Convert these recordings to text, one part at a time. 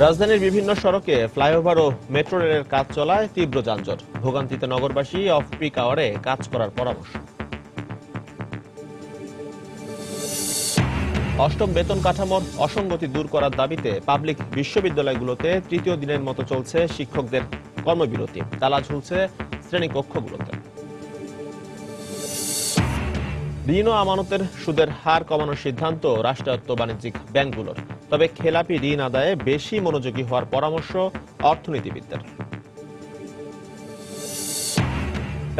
রাজধানীর বিভিন্ন সড়কে ফ্লাইওভার ও মেট্রো রেলের কাজ চলায় তীব্র যানজট। ভোগান্তিতে নগরবাসী অফ পিক আওয়ারে কাজ করার পরামর্শ। অষ্টম বেতন কাঠামোর অসঙ্গতি দূর করার দাবিতে পাবলিক বিশ্ববিদ্যালয়গুলোতে তৃতীয় দিনের মতো চলছে শিক্ষকদের কর্মবিরতি। তালা ঝুলছে শ্রেণীকক্ষগুলোতে। ঋণ ও আমানতের সুদের হার কমানোর সিদ্ধান্ত রাষ্ট্রায়ত্ত বাণিজ্যিক ব্যাংকগুলোর। তবে খেলাপি ঋণ আদায়ে বেশি মনোযোগী হওয়ার পরামর্শ অর্থনীতিবিদদের।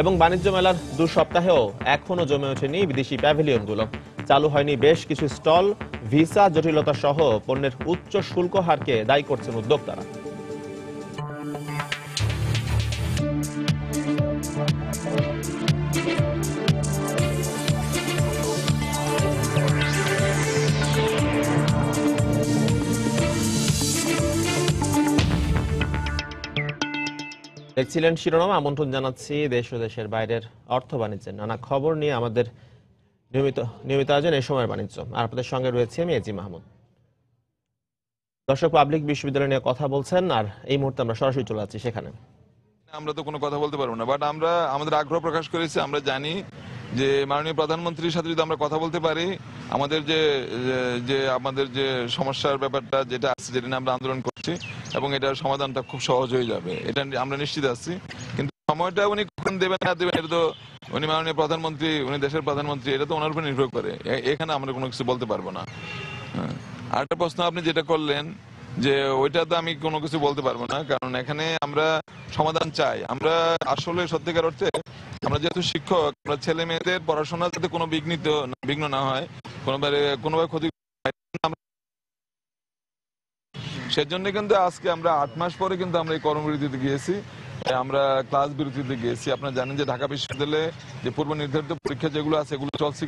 এবং বাণিজ্য মেলার 2 সপ্তাহেও এখনো জমে ওঠেনি বিদেশি প্যাভিলিয়নগুলো। চালু হয়নি বেশ কিছু স্টল। ভিসা জটিলতা সহ পণ্যের উচ্চ শুল্ক হারকে দায়ী করছেন উদ্যোক্তারা। দেখছিলেন শিরোনাম। আমন্ত্রণ জানাচ্ছি দেশ ও দেশের বাইরের অর্থ বাণিজ্যের নানা খবর নিয়ে আমাদের নিয়মিত আয়োজন এই সময়ের বাণিজ্য। আর আপনাদের সঙ্গে রয়েছে আমি এজি মাহমুদ। দর্শক, পাবলিক বিশ্ববিদ্যালয় নিয়ে কথা বলছেন, আর এই মুহূর্তে আমরা সরাসরি চলে যাচ্ছি সেখানে। আমরা তো কোনো কথা বলতে পারবো না, বাট আমরা আমাদের আগ্রহ প্রকাশ করেছি। আমরা জানি যে মাননীয় প্রধানমন্ত্রীর সাথে যদি আমরা কথা বলতে পারি, আমাদের যে সমস্যার ব্যাপারটা যেটা আছে, যেটা নিয়ে আমরা আন্দোলন করছি, এবং এটার সমাধানটা খুব সহজ হয়ে যাবে, এটা আমরা নিশ্চিত আছি। কিন্তু সময়টা উনি কখন দেবেন না দেবেন, এটা তো উনি মাননীয় প্রধানমন্ত্রী, উনি দেশের প্রধানমন্ত্রী, এটা তো ওনার উপর নির্ভর করে। এখানে আমরা কোনো কিছু বলতে পারবো না। আরেকটা প্রশ্ন আপনি যেটা করলেন, যে ওইটা তো আমি কোনো কিছু বলতে পারবো না, কারণ এখানে আমরা সমাধান চাই। আমরা আসলে সত্যিকার অর্থে আমরা যেহেতু শিক্ষক, আমরা ছেলে মেয়েদের পড়াশোনা যাতে কোনো বিঘ্ন না হয়, কোনোভাবে ক্ষতি, সেজন্য কিন্তু আজকে আমরা 8 মাস পরে কিন্তু আমরা এই কর্মবিরতিতে গিয়েছি, আমরা ক্লাস বিরতিতে গিয়েছি। আপনারা জানেন যে ঢাকা বিশ্ববিদ্যালয়ে যে পূর্ব নির্ধারিত পরীক্ষা যেগুলো আছে এগুলো চলছে,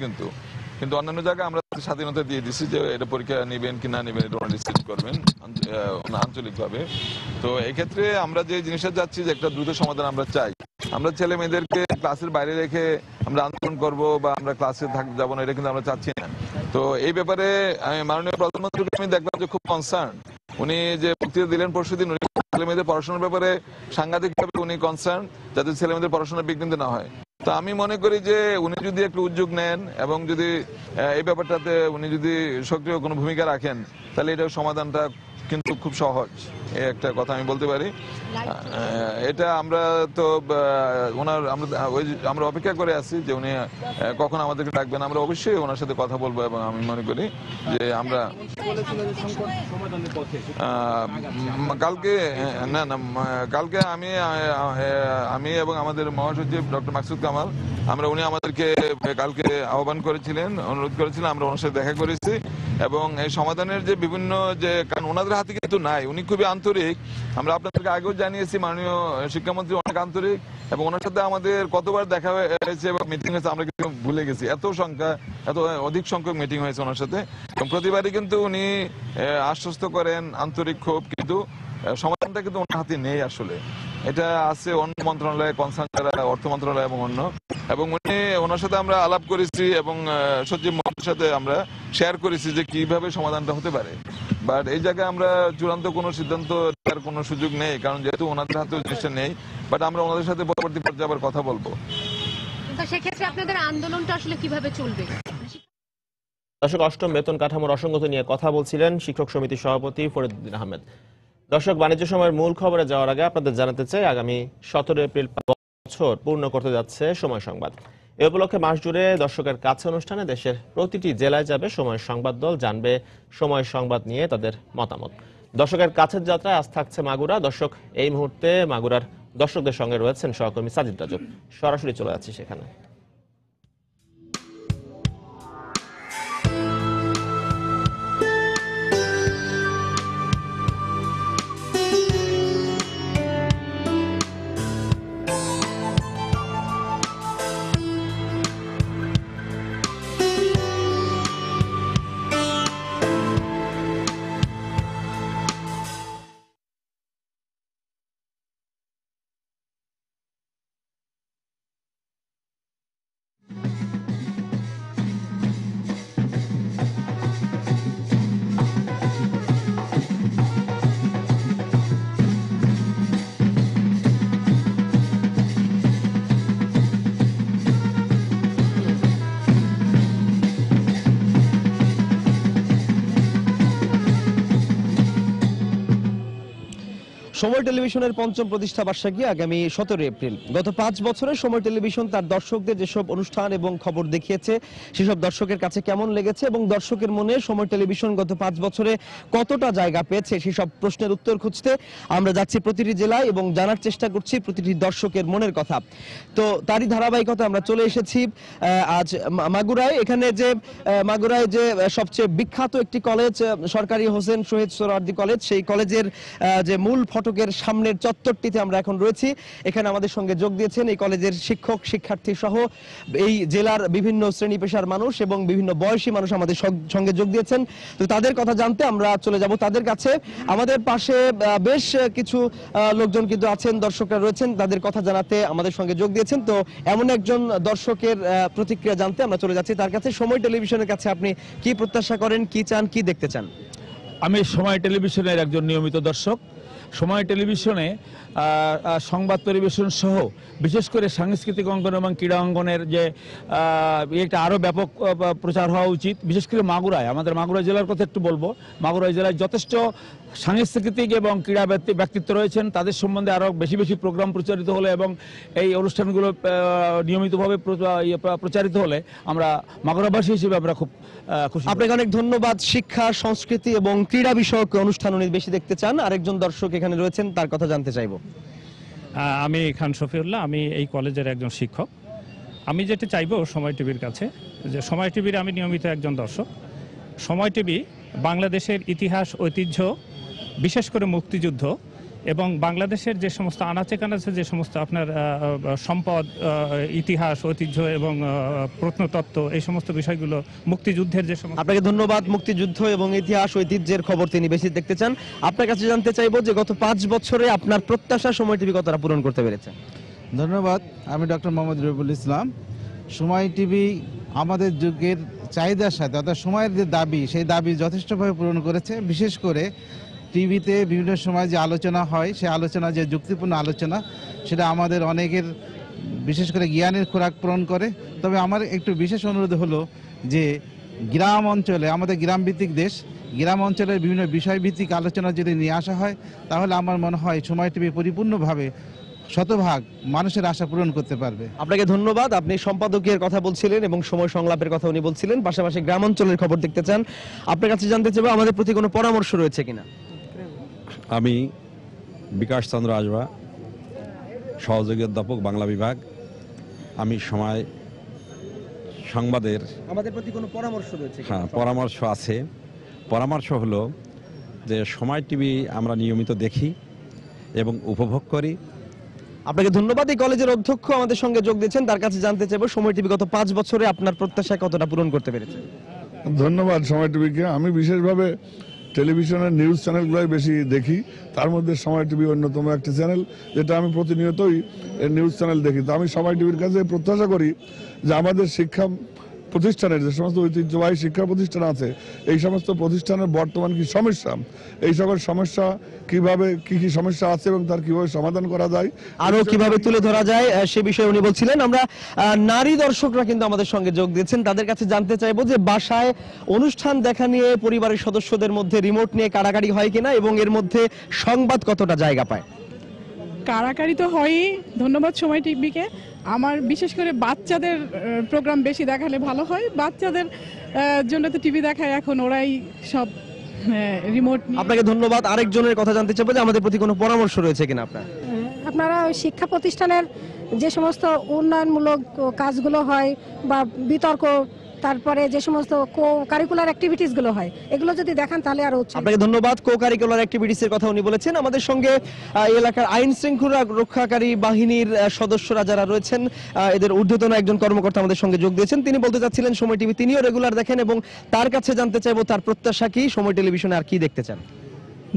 কিন্তু অন্যান্য জায়গায় আমরা স্বাধীনতা দিয়ে দিচ্ছি যে এটা পরীক্ষা নেবেন কি না নেবেন, এটা ডিসাইড করবেন আঞ্চলিকভাবে। তো এক্ষেত্রে আমরা যে জিনিসটা যাচ্ছি, যে একটা দ্রুত সমাধান আমরা চাই। আমরা ছেলে মেয়েদেরকে ক্লাসের বাইরে রেখে আমরা আন্দোলন করব বা আমরা ক্লাসে যাবো না, এটা কিন্তু আমরা চাচ্ছি না। তো এই ব্যাপারে মাননীয় প্রধানমন্ত্রীকে আমি দেখলাম যে খুব কনসার্ন। উনি যে বক্তৃতা দিলেন পরশুদিন, উনি ছেলে মেয়েদের পড়াশোনার ব্যাপারে সাংঘাতিকভাবে উনি কনসার্ন, যাতে ছেলে মেয়েদের পড়াশোনা বিঘ্নিত না হয়। তো আমি মনে করি যে উনি যদি একটু উদ্যোগ নেন এবং যদি এই ব্যাপারটাতে উনি যদি সক্রিয় কোনো ভূমিকা রাখেন, তাহলে এটার সমাধানটা কিন্তু খুব সহজ। এই একটা কথা আমি বলতে পারি। এটা আমরা তো আমরা অপেক্ষা করে আছি যে উনি কখন আমাদেরকে ডাকবেন। আমরা অবশ্যই ওনার সাথে কথা বলবো, এবং আমি মনে করি যে আমরা কালকে কালকে আমি এবং আমাদের মহাসচিব ডক্টর মাকসুদ কামাল, উনি আমাদেরকে কালকে আহ্বান করেছিলেন, অনুরোধ করেছিলেন, আমরা ওনার সাথে দেখা করেছি। এবং এই সমাধানের যে বিভিন্ন কারণ ওনাদের হাতে কিন্তু নাই, উনি খুবই আন্তরিক। আমরা আপনাদেরকে আগেও জানিয়েছি, মাননীয় শিক্ষামন্ত্রী অনেক আন্তরিক, এবং ওনার সাথে আমাদের কতবার দেখা হয়েছে এবং মিটিং হয়েছে আমরা কিন্তু ভুলে গেছি। এত অধিক সংখ্যক মিটিং হয়েছে ওনার সাথে, এবং প্রতিবারই কিন্তু উনি আশ্বস্ত করেন, আন্তরিক খুব, কিন্তু সমাধানটা কিন্তু ওনার হাতে নেই আসলে। এটা আছে অন্য মন্ত্রণালয়, কনসার্ন যারা অর্থ মন্ত্রণালয় এবং অন্য, এবং ওনার সাথে আমরা আলাপ করেছি, এবং সচিব মহোদয়ের সাথে আমরা শেয়ার করেছি যে কিভাবে সমাধানটা হতে পারে। বাট এই জায়গায় আমরা চূড়ান্ত কোনো সিদ্ধান্ত দেওয়ার কোনো সুযোগ নেই, কারণ যেহেতু ওনাদের হাতে জিনিসটা নেই। বাট আমরা ওনাদের সাথে পরবর্তী পর্যায়ে আবার কথা বলবো। সেক্ষেত্রে আপনাদের আন্দোলনটা আসলে কিভাবে চলবে? দর্শক, অষ্টম বেতন কাঠামোর অসঙ্গতি নিয়ে কথা বলছিলেন শিক্ষক সমিতির সভাপতি ফরিদউদ্দিন আহমেদ। দর্শক, বাণিজ্য সময়ের মূল খবরে যাওয়ার আগে আপনাদের জানাতে চাই, আগামী 17 এপ্রিল বছর পূর্ণ করতে যাচ্ছে সময় সংবাদ। এ উপলক্ষে মাস জুড়ে দর্শকের কাছে অনুষ্ঠানে দেশের প্রতিটি জেলায় যাবে সময় সংবাদ দল, জানবে সময় সংবাদ নিয়ে তাদের মতামত। দর্শকের কাছের যাত্রায় আজ থাকছে মাগুরা। দর্শক, এই মুহূর্তে মাগুরার দর্শকদের সঙ্গে রয়েছেন সহকর্মী সাজিদ রাজব। সরাসরি চলে যাচ্ছি সেখানে। সময় টেলিভিশনের পঞ্চম প্রতিষ্ঠা বার্ষিকী আগামী 17 এপ্রিল। গত 5 বছরে সময় টেলিভিশন তার দর্শকদের যেসব অনুষ্ঠান এবং খবর দেখিয়েছে সেসব দর্শকের কাছে কেমন লেগেছে এবং দর্শকের মনে সময় টেলিভিশন গত 5 বছরে কতটা জায়গা পেয়েছে সেসব প্রশ্নের উত্তর খুঁজতে আমরা যাচ্ছি প্রতিটি জেলায় এবং জানার চেষ্টা করছি প্রতিটি দর্শকের মনের কথা। তো তারই ধারাবাহিকতা আমরা চলে এসেছি আজ মাগুরায়। এখানে যে মাগুরায় যে সবচেয়ে বিখ্যাত একটি কলেজ সরকারি হোসেন শহীদ সোহরাওয়ার্দী কলেজ, সেই কলেজের যে মূল ফটকের সামনের চত্বরটিতে আমরা এখন রয়েছি। এখানে আমাদের সঙ্গে যোগ দিয়েছেন এই কলেজের শিক্ষক শিক্ষার্থী সহ এই জেলার বিভিন্ন শ্রেণী পেশার মানুষ এবং বিভিন্ন বয়সী মানুষ আমাদের সঙ্গে যোগ দিয়েছেন। তো তাদের কথা জানতে আমরা চলে যাব তাদের কাছে। আমাদের পাশে বেশ কিছু লোকজন কিন্তু আছেন, দর্শকরা রয়েছেন, তাদের কথা জানাতে আমাদের সঙ্গে যোগ দিয়েছেন। তো এমন একজন দর্শকের প্রতিক্রিয়া জানতে আমরা চলে যাচ্ছি তার কাছে। সময় টেলিভিশনের কাছে আপনি কি প্রত্যাশা করেন, কি চান, কি দেখতে চান? আমি সময় টেলিভিশনের একজন নিয়মিত দর্শক। সময় টেলিভিশনে সংবাদ পরিবেশন সহ বিশেষ করে সাংস্কৃতিক অঙ্গন এবং ক্রীড়া অঙ্গনের যে এটা আরও ব্যাপক প্রচার হওয়া উচিত। বিশেষ করে মাগুরায়, আমাদের মাগুরা জেলার কথা একটু বলবো। মাগুরা জেলায় যথেষ্ট সাংস্কৃতিক এবং ক্রীড়া ব্যক্তিত্ব রয়েছেন, তাদের সম্বন্ধে আরও বেশি বেশি প্রোগ্রাম প্রচারিত হলে এবং এই অনুষ্ঠানগুলো নিয়মিতভাবে প্রচারিত হলে আমরা মাগুরাবাসী হিসেবে আমরা খুব খুশি। আপনাকে অনেক ধন্যবাদ। শিক্ষা, সংস্কৃতি এবং ক্রীড়া বিষয়ক অনুষ্ঠান উনি বেশি দেখতে চান। আরেকজন দর্শক এখানে রয়েছেন, তার কথা জানতে চাইবো। আমি খান শফিউল্লাহ, আমি এই কলেজের একজন শিক্ষক। আমি যেটা চাইবো সময় টিভির কাছে, যে সময় টিভির আমি নিয়মিত একজন দর্শক। সময় টিভি বাংলাদেশের ইতিহাস, ঐতিহ্য, বিশেষ করে মুক্তিযুদ্ধ এবং বাংলাদেশের যে সমস্ত আনাচে কানাচে যে সমস্ত আপনার সম্পদ, ইতিহাস, ঐতিহ্য এবং প্রত্নতত্ত্ব, এই সমস্ত বিষয়গুলো, মুক্তিযুদ্ধের যে সমস্ত। আপনাকে ধন্যবাদ। মুক্তিযুদ্ধ এবং ইতিহাস, ঐতিহ্যের খবর তিনি বেশি দেখতে চান। আপনার কাছে জানতে চাইবো যে গত 5 বছরে আপনার প্রত্যাশা সময় টিভি কতটা পূরণ করতে পেরেছে? ধন্যবাদ। আমি ডক্টর মোহাম্মদ রবিউল ইসলাম। সময় টিভি আমাদের যুগের চাহিদার সাথে, অর্থাৎ সময়ের যে দাবি, সেই দাবি যথেষ্টভাবে পূরণ করেছে। বিশেষ করে টিভিতে বিভিন্ন সময় যে আলোচনা হয়, সেই আলোচনা যে যুক্তিপূর্ণ আলোচনা, সেটা আমাদের অনেকের বিশেষ করে জ্ঞানের খোরাক পূরণ করে। তবে আমার একটু বিশেষ অনুরোধ হলো যে গ্রাম অঞ্চলে, আমাদের গ্রামভিত্তিক দেশ, গ্রাম অঞ্চলের বিভিন্ন বিষয়ভিত্তিক আলোচনা যদি নিয়ে আসা হয় তাহলে আমার মনে হয় সময় টিভি পরিপূর্ণভাবে শতভাগ মানুষের আশা পূরণ করতে পারবে। আপনাকে ধন্যবাদ। আপনি সম্পাদকের কথা বলছিলেন এবং সময় সংলাপের কথা উনি বলছিলেন, পাশাপাশি গ্রাম অঞ্চলের খবর দেখতে চান। আপনার কাছে জানতে চাইবো আমাদের প্রতি কোনো পরামর্শ রয়েছে কিনা। আমি বিকাশ চন্দ্র আজবা, সহযোগী অধ্যাপক, বাংলা বিভাগ। আমি সময় সংবাদের আমাদের প্রতি কোনো পরামর্শ রয়েছে? হ্যাঁ, পরামর্শ আছে। পরামর্শ হলো যে সময় টিভি আমরা নিয়মিত দেখি এবং উপভোগ করি। আপনাকে ধন্যবাদ। এই কলেজের অধ্যক্ষ আমাদের সঙ্গে যোগ দিয়েছেন, তার কাছে জানতে চাইবো সময় টিভি গত 5 বছরে আপনার প্রত্যাশা কতটা পূরণ করতে পেরেছে? ধন্যবাদ সময় টিভিকে। আমি বিশেষভাবে টেলিভিশনের নিউজ চ্যানেলগুলোই বেশি দেখি, তার মধ্যে সময় টিভি অন্যতম একটি চ্যানেল, যেটা আমি প্রতিনিয়তই নিউজ চ্যানেল দেখি। তো আমি সময় টিভির কাছে প্রত্যাশা করি যে আমাদের শিক্ষা প্রতিষ্ঠানের যে সমস্ত ঐতিহ্যবাহী শিক্ষা প্রতিষ্ঠান আছে, এই সমস্ত প্রতিষ্ঠানের বর্তমান কি সমস্যা, এই সকল সমস্যা কিভাবে কি সমস্যা আছে এবং তার কিভাবে সমাধান করা যায়, আরো কিভাবে তুলে ধরা যায় সে বিষয়ে উনি বলছিলেন। আমরা নারী দর্শকরা কিন্তু আমাদের সঙ্গে যোগ দিয়েছেন, তাদের কাছে জানতে চাইবো যে বাসায় অনুষ্ঠান দেখা নিয়ে পরিবারের সদস্যদের মধ্যে রিমোট নিয়ে কাড়াকাড়ি হয় কিনা এবং এর মধ্যে সংবাদ কতটা জায়গা পায়। কাড়াকাড়ি তো হয়ই, ধন্যবাদ সময় টিভিকে। আমার বিশেষ করে বাচ্চাদের প্রোগ্রাম বেশি দেখালে ভালো হয়। বাচ্চাদের জন্য তো টিভি দেখায় এখন, ওরাই সব রিমোট। আপনাকে ধন্যবাদ। আরেকজনের কথা জানতে চাইবো যে আমাদের প্রতি কোনো পরামর্শ রয়েছে কিনা আপনার। আপনারা শিক্ষা প্রতিষ্ঠানের যে সমস্ত উন্নয়নমূলক কাজগুলো হয় বা বিতর্ক, তারপরে যে সমস্ত কো কারিকুলার অ্যাক্টিভিটিস গুলো হয়, এগুলো যদি দেখান তাহলে আরো উৎসাহ। আপনাকে ধন্যবাদ। কো কারিকুলার অ্যাক্টিভিটিস এর কথা উনি বলেছেন। আমাদের সঙ্গে এই এলাকার আইন শৃঙ্খলা রক্ষাকারী বাহিনীর সদস্যরা যারা রয়েছেন, এদের ঊর্ধ্বতন একজন কর্মকর্তা আমাদের সঙ্গে যোগ দিয়েছেন। তিনি বলতে চাচ্ছিলেন সময় টিভি তিনিও রেগুলার দেখেন এবং তার কাছে জানতে চাইবো তার প্রত্যাশা কি, সময় টেলিভিশনে আর কি দেখতে চান।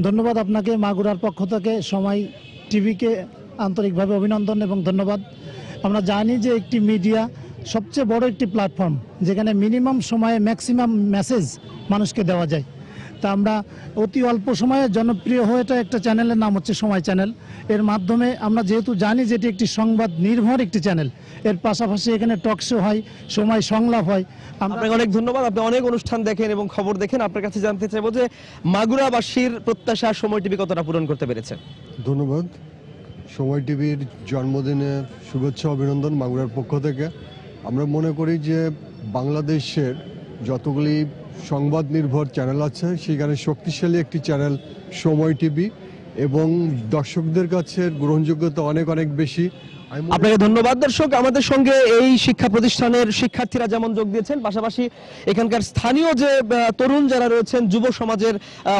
ধন্যবাদ আপনাকে। মাগুরার পক্ষ থেকে সময় টিভিকে আন্তরিকভাবে অভিনন্দন এবং ধন্যবাদ। আমরা জানি যে একটি মিডিয়া সবচেয়ে বড় একটি প্ল্যাটফর্ম, যেখানে মিনিমাম সময়ে ম্যাক্সিমাম মেসেজ মানুষকে দেওয়া যায়। তা আমরা অতি অল্প সময়ে জনপ্রিয় হয়ে এটা একটা চ্যানেলের নাম হচ্ছে সময় চ্যানেল। এর মাধ্যমে আমরা যেহেতু জানি যে এটি একটি সংবাদ নির্ভর একটি চ্যানেল, এর পাশাপাশি এখানে টক শো হয়, সময় সংলাপ হয়। আপনাকে অনেক ধন্যবাদ। আপনি অনেক অনুষ্ঠান দেখেন এবং খবর দেখেন। আপনার কাছে জানতে চাইবো যে মাগুরাবাসীর প্রত্যাশা সময় টিভি কতটা পূরণ করতে পেরেছে? ধন্যবাদ। সময় টিভির জন্মদিনের শুভেচ্ছা অভিনন্দন মাগুরার পক্ষ থেকে। আমরা মনে করি যে বাংলাদেশের যতগুলি সংবাদ নির্ভর চ্যানেল আছে সেখানে শক্তিশালী একটি চ্যানেল সময় টিভি এবং দর্শকদের কাছে গ্রহণযোগ্যতা অনেক অনেক বেশি। আপনাকে ধন্যবাদ। দর্শক, আমাদের সঙ্গে এই শিক্ষা প্রতিষ্ঠানের শিক্ষার্থীরা যেমন যোগ দিয়েছেন, পাশাপাশি এখানকার স্থানীয় যে তরুণ যারা রয়েছেন, যুব সমাজের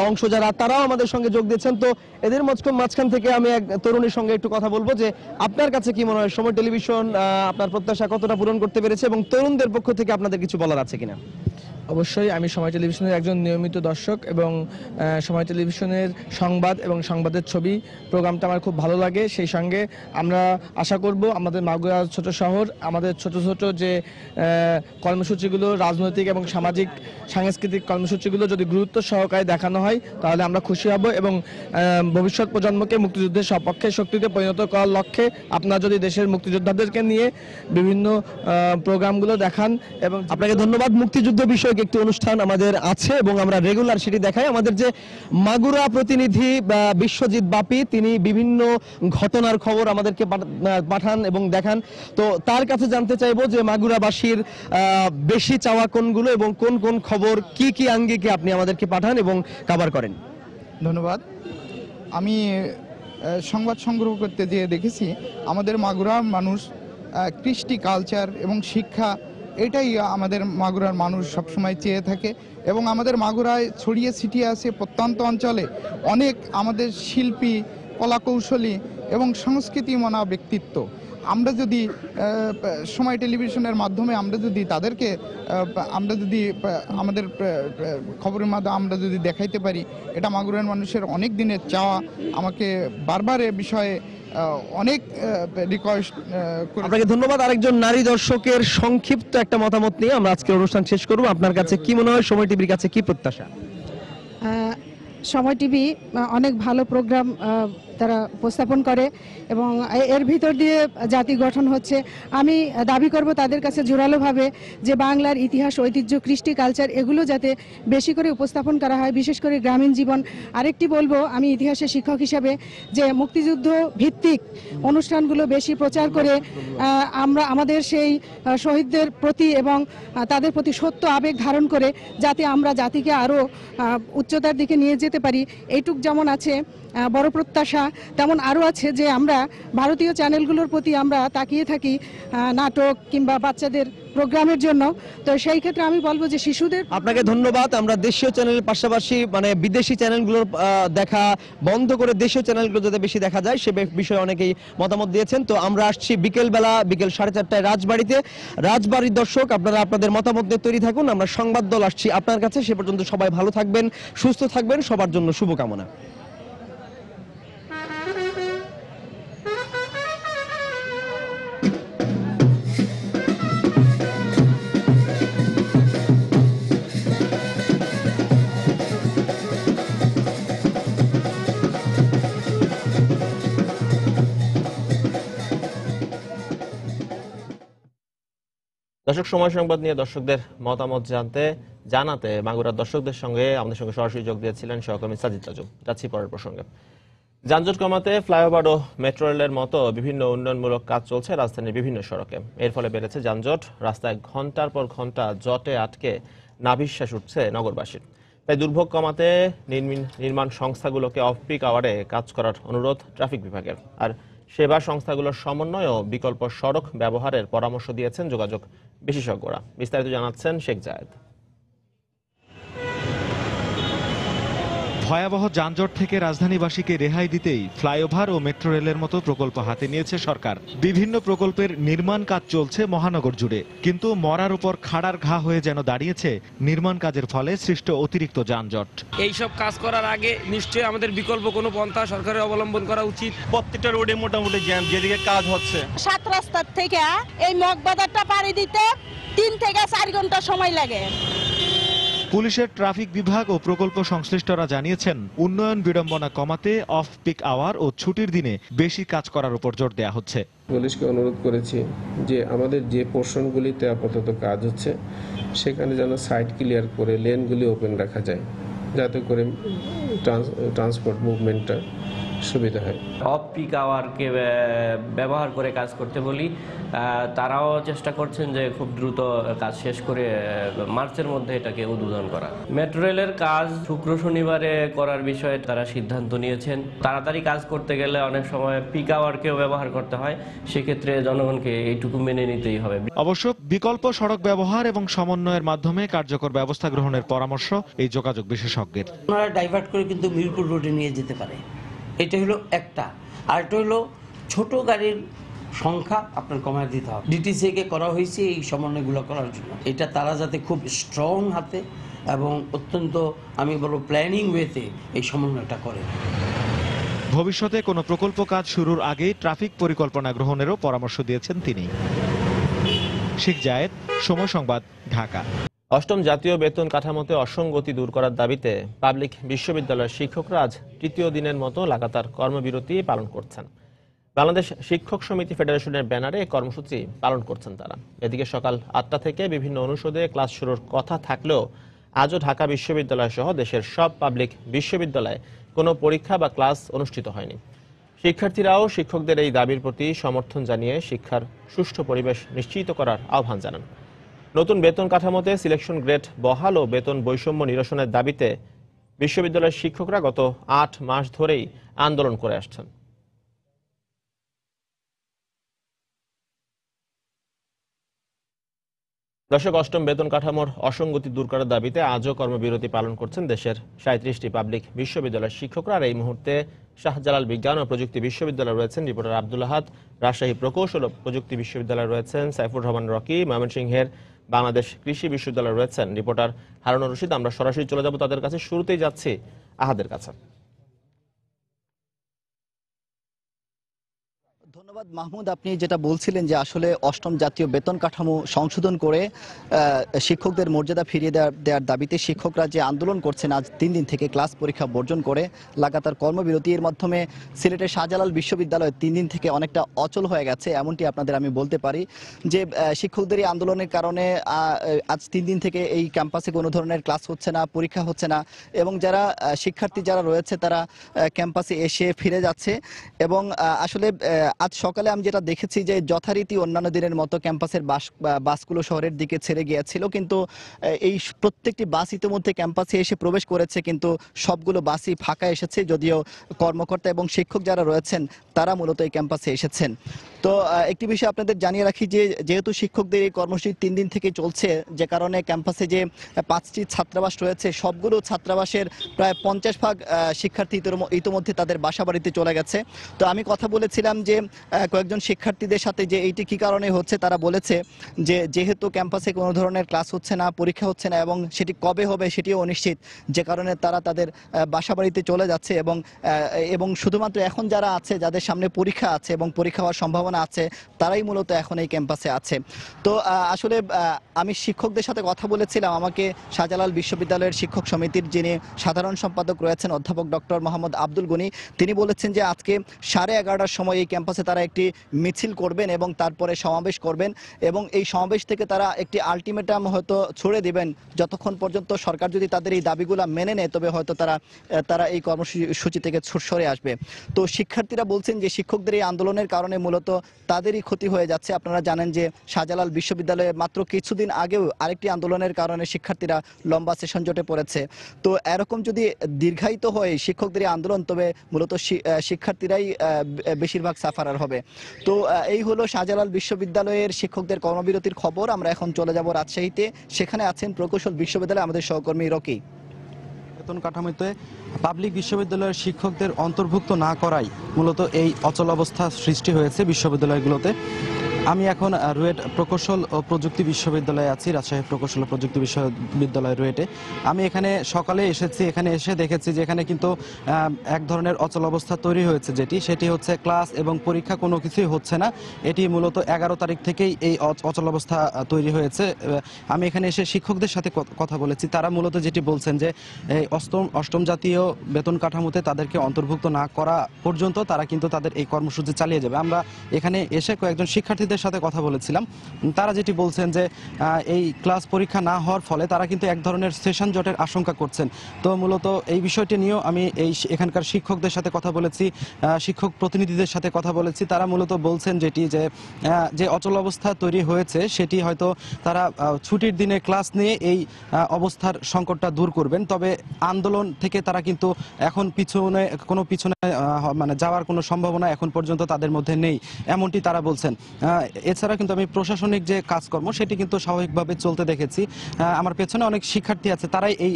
অংশ যারা, তারাও আমাদের সঙ্গে যোগ দিয়েছেন। তো এদের মাঝখান থেকে আমি এক তরুণীর সঙ্গে একটু কথা বলবো যে আপনার কাছে কি মনে হয় সময় টেলিভিশন আপনার প্রত্যাশা কতটা পূরণ করতে পেরেছে এবং তরুণদের পক্ষ থেকে আপনাদের কিছু বলার আছে কিনা? অবশ্যই আমি সময় টেলিভিশনের একজন নিয়মিত দর্শক এবং সময় টেলিভিশনের সংবাদ এবং সংবাদের ছবি প্রোগ্রামটা আমার খুব ভালো লাগে। সেই সঙ্গে আমরা আশা করব আমাদের মাগুরা ছোট শহর, আমাদের ছোট ছোট যে কর্মসূচিগুলো, রাজনৈতিক এবং সামাজিক সাংস্কৃতিক কর্মসূচিগুলো যদি গুরুত্ব সহকারে দেখানো হয় তাহলে আমরা খুশি হব এবং ভবিষ্যৎ প্রজন্মকে মুক্তিযুদ্ধের সপক্ষে শক্তিতে পরিণত করার লক্ষ্যে আপনারা যদি দেশের মুক্তিযোদ্ধাদেরকে নিয়ে বিভিন্ন প্রোগ্রামগুলো দেখান। এবং আপনাকে ধন্যবাদ। মুক্তিযুদ্ধ বিষয়ক একটি অনুষ্ঠান আমাদের আছে এবং আমরা রেগুলার সেটি দেখাই। আমাদের যে মাগুরা প্রতিনিধি বিশ্বজিৎ বাপি, তিনি বিভিন্ন ঘটনার খবর আমাদেরকে পাঠান এবং দেখান। তো তার কাছে জানতে চাইবো যে মাগুরাবাসীর বেশি চাওয়া কোনগুলো এবং কোন কোন খবর কি কি আঙ্গিকে আপনি আমাদেরকে পাঠান এবং কভার করেন? ধন্যবাদ। আমি সংবাদ সংগ্রহ করতে যেয়ে দেখেছি আমাদের মাগুরার মানুষ কৃষ্টি, কালচার এবং শিক্ষা, এটাই আমাদের মাগুরার মানুষ সবসময় চেয়ে থাকে। এবং আমাদের মাগুরায় ছড়িয়ে ছিটিয়ে আছে প্রত্যন্ত অঞ্চলে অনেক আমাদের শিল্পী, কলাকৌশলী এবং সংস্কৃতি মনা ব্যক্তিত্ব। আমরা যদি সময় টেলিভিশনের মাধ্যমে আমরা যদি তাদেরকে আমাদের খবরের মাধ্যমে আমরা যদি দেখাইতে পারি, এটা মাগুরার মানুষের অনেক দিনের চাওয়া। আমাকে বারবার এ বিষয়ে অনেক রিকোয়েস্ট। আপনাকে ধন্যবাদ। আরেকজন নারী দর্শকের সংক্ষিপ্ত একটা মতামত নিয়ে আমরা আজকের অনুষ্ঠান শেষ করব। আপনার কাছে কি মনে হয় সময় টিভির কাছে কি প্রত্যাশা? সময় টিভি অনেক ভালো প্রোগ্রাম তারা উপস্থাপন করে এবং এর ভিতর দিয়ে জাতি গঠন হচ্ছে। আমি দাবি করব তাদের কাছে জোরালোভাবে যে বাংলার ইতিহাস, ঐতিহ্য, কৃষ্টি, কালচার এগুলো যাতে বেশি করে উপস্থাপন করা হয়, বিশেষ করে গ্রামীণ জীবন। আরেকটি বলবো আমি ইতিহাসের শিক্ষক হিসাবে যে মুক্তিযুদ্ধ ভিত্তিক অনুষ্ঠানগুলো বেশি প্রচার করে আমরা আমাদের সেই শহীদদের প্রতি এবং তাদের প্রতি সত্য আবেগ ধারণ করে যাতে আমরা জাতিকে আরও উচ্চতার দিকে নিয়ে যেতে পারি, এইটুক যেমন আছে বড় প্রত্যাশা, তেমন আরও আছে যে আমরা ভারতীয় চ্যানেলগুলোর প্রতি আমরা তাকিয়ে থাকি নাটক কিংবা বাচ্চাদের প্রোগ্রামের জন্য। তো সেই ক্ষেত্রে আমি বলবো যে শিশুদের। আপনাকে ধন্যবাদ। আমরা দেশীয় চ্যানেলের পাশাপাশি বিদেশি চ্যানেলগুলোর দেখা বন্ধ করে দেশীয় চ্যানেলগুলো যাতে বেশি দেখা যায় সে বিষয়ে অনেকেই মতামত দিয়েছেন। তো আমরা আসছি বিকেল 4:30টায় রাজবাড়িতে। রাজবাড়ির দর্শক, আপনারা আপনাদের মতামত দিয়ে তৈরি থাকুন। আমরা সংবাদ দল আসছি আপনার কাছে। সে পর্যন্ত সবাই ভালো থাকবেন, সুস্থ থাকবেন, সবার জন্য শুভকামনা। দর্শক, সময় সংবাদ নিয়ে দর্শকদের মতামত জানাতে মাগুরার দর্শকদের সঙ্গে আমাদের সঙ্গে সরাসরি যোগ দিয়েছিলেন সহকর্মী সাজিদ তাজু। যাচ্ছি পরের প্রসঙ্গে। যানজট কমাতে ফ্লাইওভার ও মেট্রো রেলের মতো বিভিন্ন উন্নয়নমূলক কাজ চলছে রাজধানীর বিভিন্ন সড়কে। এর ফলে বেড়েছে যানজট। রাস্তায় ঘন্টার পর ঘন্টা জটে আটকে নাভিশ্বাস উঠছে নগরবাসীর। তাই দুর্ভোগ কমাতে নির্মাণ সংস্থাগুলোকে অফ পিক আওয়ারে কাজ করার অনুরোধ ট্রাফিক বিভাগের। আর সেবা সংস্থাগুলোর সমন্বয় ও বিকল্প সড়ক ব্যবহারের পরামর্শ দিয়েছেন যোগাযোগ বিশেষজ্ঞরা। বিস্তারিত জানাচ্ছেন শেখ জায়েদ। ভয়াবহ যানজট থেকে রাজধানীবাসীকে রেহাই দিতেই ফ্লাইওভার ও মেট্রো রেলের মতো প্রকল্প হাতে নিয়েছে সরকার। বিভিন্ন প্রকল্পের নির্মাণ কাজ চলছে মহানগর জুড়ে, কিন্তু মরার উপর খাড়ার ঘা হয়ে যেন দাঁড়িয়েছে নির্মাণ কাজের ফলে সৃষ্ট অতিরিক্ত যানজট। এইসব কাজ করার আগে নিশ্চয়ই আমাদের বিকল্প কোনো পন্থা সরকারের অবলম্বন করা উচিত। প্রত্যেকটা রোডে মোটামুটি জ্যাম, যেদিকে কাজ হচ্ছে। 7 রাস্তার থেকে এই মগবাজারটা পাড়ি দিতে 3 থেকে 4 ঘন্টা সময় লাগে। পুলিশের ট্রাফিক বিভাগ ও প্রকল্প সংশ্লিষ্টরা জানিয়েছেন, উন্নয়ন বিড়ম্বনা কমাতে অফ পিক আওয়ার ও ছুটির দিনে বেশি কাজ করার উপর জোর দেওয়া হচ্ছে। পুলিশকে অনুরোধ করেছি যে আমাদের যে পোর্শনগুলিতে আপাতত কাজ হচ্ছে সেখানে যেন সাইড ক্লিয়ার করে লেনগুলি ওপেন রাখা যায়, যাতে করে ট্রান্সপোর্ট মুভমেন্টটা সুবিধা হয়। অফ পিক আওয়ারকে ব্যবহার করে কাজ করতে বলি, তারাও চেষ্টা করছেন যে খুব দ্রুত কাজ শেষ করে মার্চের মধ্যে এটাকে উদ্বোধন করা। মেট্রো রেলের কাজ শুক্র শনিবারে করার বিষয়ে তারা সিদ্ধান্ত নিয়েছেন। তাড়াতাড়ি কাজ করতে গেলে অনেক সময় পিক আওয়ারকেও ব্যবহার করতে হয়, সেক্ষেত্রে জনগণকে এইটুকু মেনে নিতেই হবে। অবশ্য বিকল্প সড়ক ব্যবহার এবং সমন্বয়ের মাধ্যমে কার্যকর ব্যবস্থা গ্রহণের পরামর্শ এই যোগাযোগ বিশেষজ্ঞের। ওনারা ডাইভার্ট করে কিন্তু মিরপুর রোডে নিয়ে যেতে পারে, এটা হলো একটা। আর এটা হলো ছোট গাড়ির সংখ্যা আপনার কমায় দিতে হবে। ডিটিসিকে করা হয়েছে এই সমন্বয়গুলো করার জন্য। এটা তারা যাতে খুব স্ট্রং হাতে এবং অত্যন্ত আমি বলবো প্ল্যানিং ওয়েতে এই সমন্বয়টা করে। ভবিষ্যতে কোনো প্রকল্প কাজ শুরুর আগেই ট্রাফিক পরিকল্পনা গ্রহণেরও পরামর্শ দিয়েছেন তিনি। শেখ জায়েদ, সময় সংবাদ, ঢাকা। অষ্টম জাতীয় বেতন কাঠামোতে অসঙ্গতি দূর করার দাবিতে পাবলিক বিশ্ববিদ্যালয়ের শিক্ষকরা আজ তৃতীয় দিনের মতো লাগাতার কর্মবিরতি পালন করছেন। বাংলাদেশ শিক্ষক সমিতি ফেডারেশনের ব্যানারে কর্মসূচি পালন করছেন তারা। এদিকে সকাল 8টা থেকে বিভিন্ন অনুষদে ক্লাস শুরুর কথা থাকলেও আজও ঢাকা বিশ্ববিদ্যালয় সহ দেশের সব পাবলিক বিশ্ববিদ্যালয়ে কোনো পরীক্ষা বা ক্লাস অনুষ্ঠিত হয়নি। শিক্ষার্থীরাও শিক্ষকদের এই দাবির প্রতি সমর্থন জানিয়ে শিক্ষার সুষ্ঠু পরিবেশ নিশ্চিত করার আহ্বান জানান। নতুন বেতন কাঠামোতে সিলেকশন গ্রেড বহাল ও বেতন বৈষম্য নিরসনের দাবিতে বিশ্ববিদ্যালয়ের শিক্ষকরা গত 8 মাস ধরেই আন্দোলন করে আসছেন। দর্শক, অষ্টম বেতন কাঠামোর অসঙ্গতি দূর করার দাবিতে আজও কর্মবিরতি পালন করছেন দেশের 37টি পাবলিক বিশ্ববিদ্যালয়ের শিক্ষকরা। আর এই মুহূর্তে শাহজালাল বিজ্ঞান ও প্রযুক্তি বিশ্ববিদ্যালয়ে রয়েছেন রিপোর্টার আব্দুল আহাদ, রাজশাহী প্রকৌশল ও প্রযুক্তি বিশ্ববিদ্যালয়ে রয়েছেন সাইফুর রহমান রকি, ময়মনসিংহের বাংলাদেশ কৃষি বিশ্ববিদ্যালয়ে রয়েছেন রিপোর্টার হারুনুর রশিদ। আমরা সরাসরি চলে যাব তাদের কাছে। শুরুতেই যাচ্ছি আহাদের কাছে। ধন্যবাদ মাহমুদ, আপনি যেটা বলছিলেন যে আসলে অষ্টম জাতীয় বেতন কাঠামো সংশোধন করে শিক্ষকদের মর্যাদা ফিরিয়ে দেওয়ার দাবিতে শিক্ষকরা যে আন্দোলন করছেন আজ 3 দিন থেকে ক্লাস পরীক্ষা বর্জন করে লাগাতার কর্মবিরতির মাধ্যমে সিলেটের শাহজালাল বিশ্ববিদ্যালয় 3 দিন থেকে অনেকটা অচল হয়ে গেছে, এমনটি আপনাদের আমি বলতে পারি যে শিক্ষকদের এই আন্দোলনের কারণে আজ 3 দিন থেকে এই ক্যাম্পাসে কোনো ধরনের ক্লাস হচ্ছে না, পরীক্ষা হচ্ছে না এবং যারা শিক্ষার্থী যারা রয়েছে তারা ক্যাম্পাসে এসে ফিরে যাচ্ছে। এবং আসলে আজ সকালে আমি যেটা দেখেছি যে যথারীতি অন্যান্য দিনের মতো ক্যাম্পাসের বাসগুলো শহরের দিকে ছেড়ে গিয়েছিল, কিন্তু এই প্রত্যেকটি বাস ইতিমধ্যে ক্যাম্পাসে এসে প্রবেশ করেছে, কিন্তু সবগুলো বাসই ফাঁকা এসেছে, যদিও কর্মকর্তা এবং শিক্ষক যারা রয়েছেন তারা মূলত এই ক্যাম্পাসে এসেছেন। তো একটি বিষয় আপনাদের জানিয়ে রাখি যে যেহেতু শিক্ষকদের এই কর্মসূচি 3 দিন থেকে চলছে, যে কারণে ক্যাম্পাসে যে 5টি ছাত্রাবাস রয়েছে সবগুলো ছাত্রাবাসের প্রায় 50% শিক্ষার্থী ইতিমধ্যে তাদের বাসা বাড়িতে চলে গেছে। তো আমি কথা বলেছিলাম যে কয়েকজন শিক্ষার্থীদের সাথে যে এইটি কি কারণে হচ্ছে, তারা বলেছে যে যেহেতু ক্যাম্পাসে কোনো ধরনের ক্লাস হচ্ছে না, পরীক্ষা হচ্ছে না এবং সেটি কবে হবে সেটিও অনিশ্চিত, যে কারণে তারা তাদের বাসা বাড়িতে চলে যাচ্ছে এবং শুধুমাত্র এখন যারা আছে যাদের সামনে পরীক্ষা আছে এবং পরীক্ষা হওয়ার সম্ভাবনা আছে তারাই মূলত এখন এই ক্যাম্পাসে আছে। তো আসলে আমি শিক্ষকদের সাথে কথা বলেছিলাম, আমাকে শাহজালাল বিশ্ববিদ্যালয়ের শিক্ষক সমিতির যিনি সাধারণ সম্পাদক রয়েছেন অধ্যাপক ডক্টর মোহাম্মদ আব্দুল গনি, তিনি বলেছেন যে আজকে 11:30টার সময় এই ক্যাম্পাসে তারা একটি মিছিল করবেন এবং তারপরে সমাবেশ করবেন এবং এই সমাবেশ থেকে তারা একটি আলটিমেটাম হয়তো ছুড়ে দিবেন, যতক্ষণ পর্যন্ত সরকার যদি তাদের এই দাবিগুলো মেনে নেয় তবে হয়তো তারা এই কর্মসূচি থেকে সরে আসবে। তো শিক্ষার্থীরা বলছেন যে শিক্ষকদের এই আন্দোলনের কারণে মূলত তাদেরই ক্ষতি হয়ে যাচ্ছে। আপনারা জানেন যে শাহজালাল বিশ্ববিদ্যালয়ে মাত্র কিছুদিন আগেও আরেকটি আন্দোলনের কারণে শিক্ষার্থীরা লম্বা সেশন জটে পড়েছে। তো এরকম যদি দীর্ঘায়িত হয় শিক্ষকদের এই আন্দোলন, তবে মূলত শিক্ষার্থীরাই বেশিরভাগ সাফারার হবে। তো এই হলো শাহজালাল বিশ্ববিদ্যালয়ের শিক্ষকদের কর্মবিরতির খবর। আমরা এখন চলে যাব রাজশাহীতে, সেখানে আছেন প্রকৌশল বিশ্ববিদ্যালয়ে আমাদের সহকর্মী রকি। বেতন কাঠামোতে পাবলিক বিশ্ববিদ্যালয়ের শিক্ষকদের অন্তর্ভুক্ত না করাই মূলত এই অচল অবস্থা সৃষ্টি হয়েছে বিশ্ববিদ্যালয়গুলোতে। আমি এখন রুয়েট প্রকৌশল ও প্রযুক্তি বিশ্ববিদ্যালয়ে আছি, রাজশাহী প্রকৌশল ও প্রযুক্তি বিশ্ববিদ্যালয় রুয়েটে। আমি এখানে সকালে এসেছি, এখানে এসে দেখেছি যে এখানে কিন্তু এক ধরনের অচল অবস্থা তৈরি হয়েছে, সেটি হচ্ছে ক্লাস এবং পরীক্ষা কোনো কিছুই হচ্ছে না। এটি মূলত 11 তারিখ থেকেই এই অচল অবস্থা তৈরি হয়েছে। আমি এখানে এসে শিক্ষকদের সাথে কথা বলেছি, তারা মূলত যেটি বলছেন যে এই অষ্টম জাতীয় বেতন কাঠামোতে তাদেরকে অন্তর্ভুক্ত না করা পর্যন্ত তারা কিন্তু তাদের এই কর্মসূচি চালিয়ে যাবে। আমরা এখানে এসে কয়েকজন শিক্ষার্থীদের সাথে কথা বলেছিলাম, তারা যেটি বলছেন যে এই ক্লাস পরীক্ষা না হওয়ার ফলে তারা কিন্তু এক ধরনের সেশন জটের আশঙ্কা করছেন। তো মূলত এই বিষয়টি নিয়েও আমি এখানকার শিক্ষকদের সাথে কথা বলেছি, শিক্ষক প্রতিনিধিদের সাথে কথা বলেছি। তারা মূলত বলছেন যে অচল অবস্থা তৈরি হয়েছে সেটি হয়তো তারা ছুটির দিনে ক্লাস নিয়ে এই অবস্থার সংকটটা দূর করবেন, তবে আন্দোলন থেকে তারা কিন্তু এখন পিছনে মানে যাওয়ার কোনো সম্ভাবনা এখন পর্যন্ত তাদের মধ্যে নেই, এমনটি তারা বলছেন। এছাড়া কিন্তু আমি প্রশাসনিক যে কাজকর্ম সেটি কিন্তু স্বাভাবিকভাবে চলতে দেখেছি। আমার পেছনে অনেক শিক্ষার্থী আছে, তারাই এই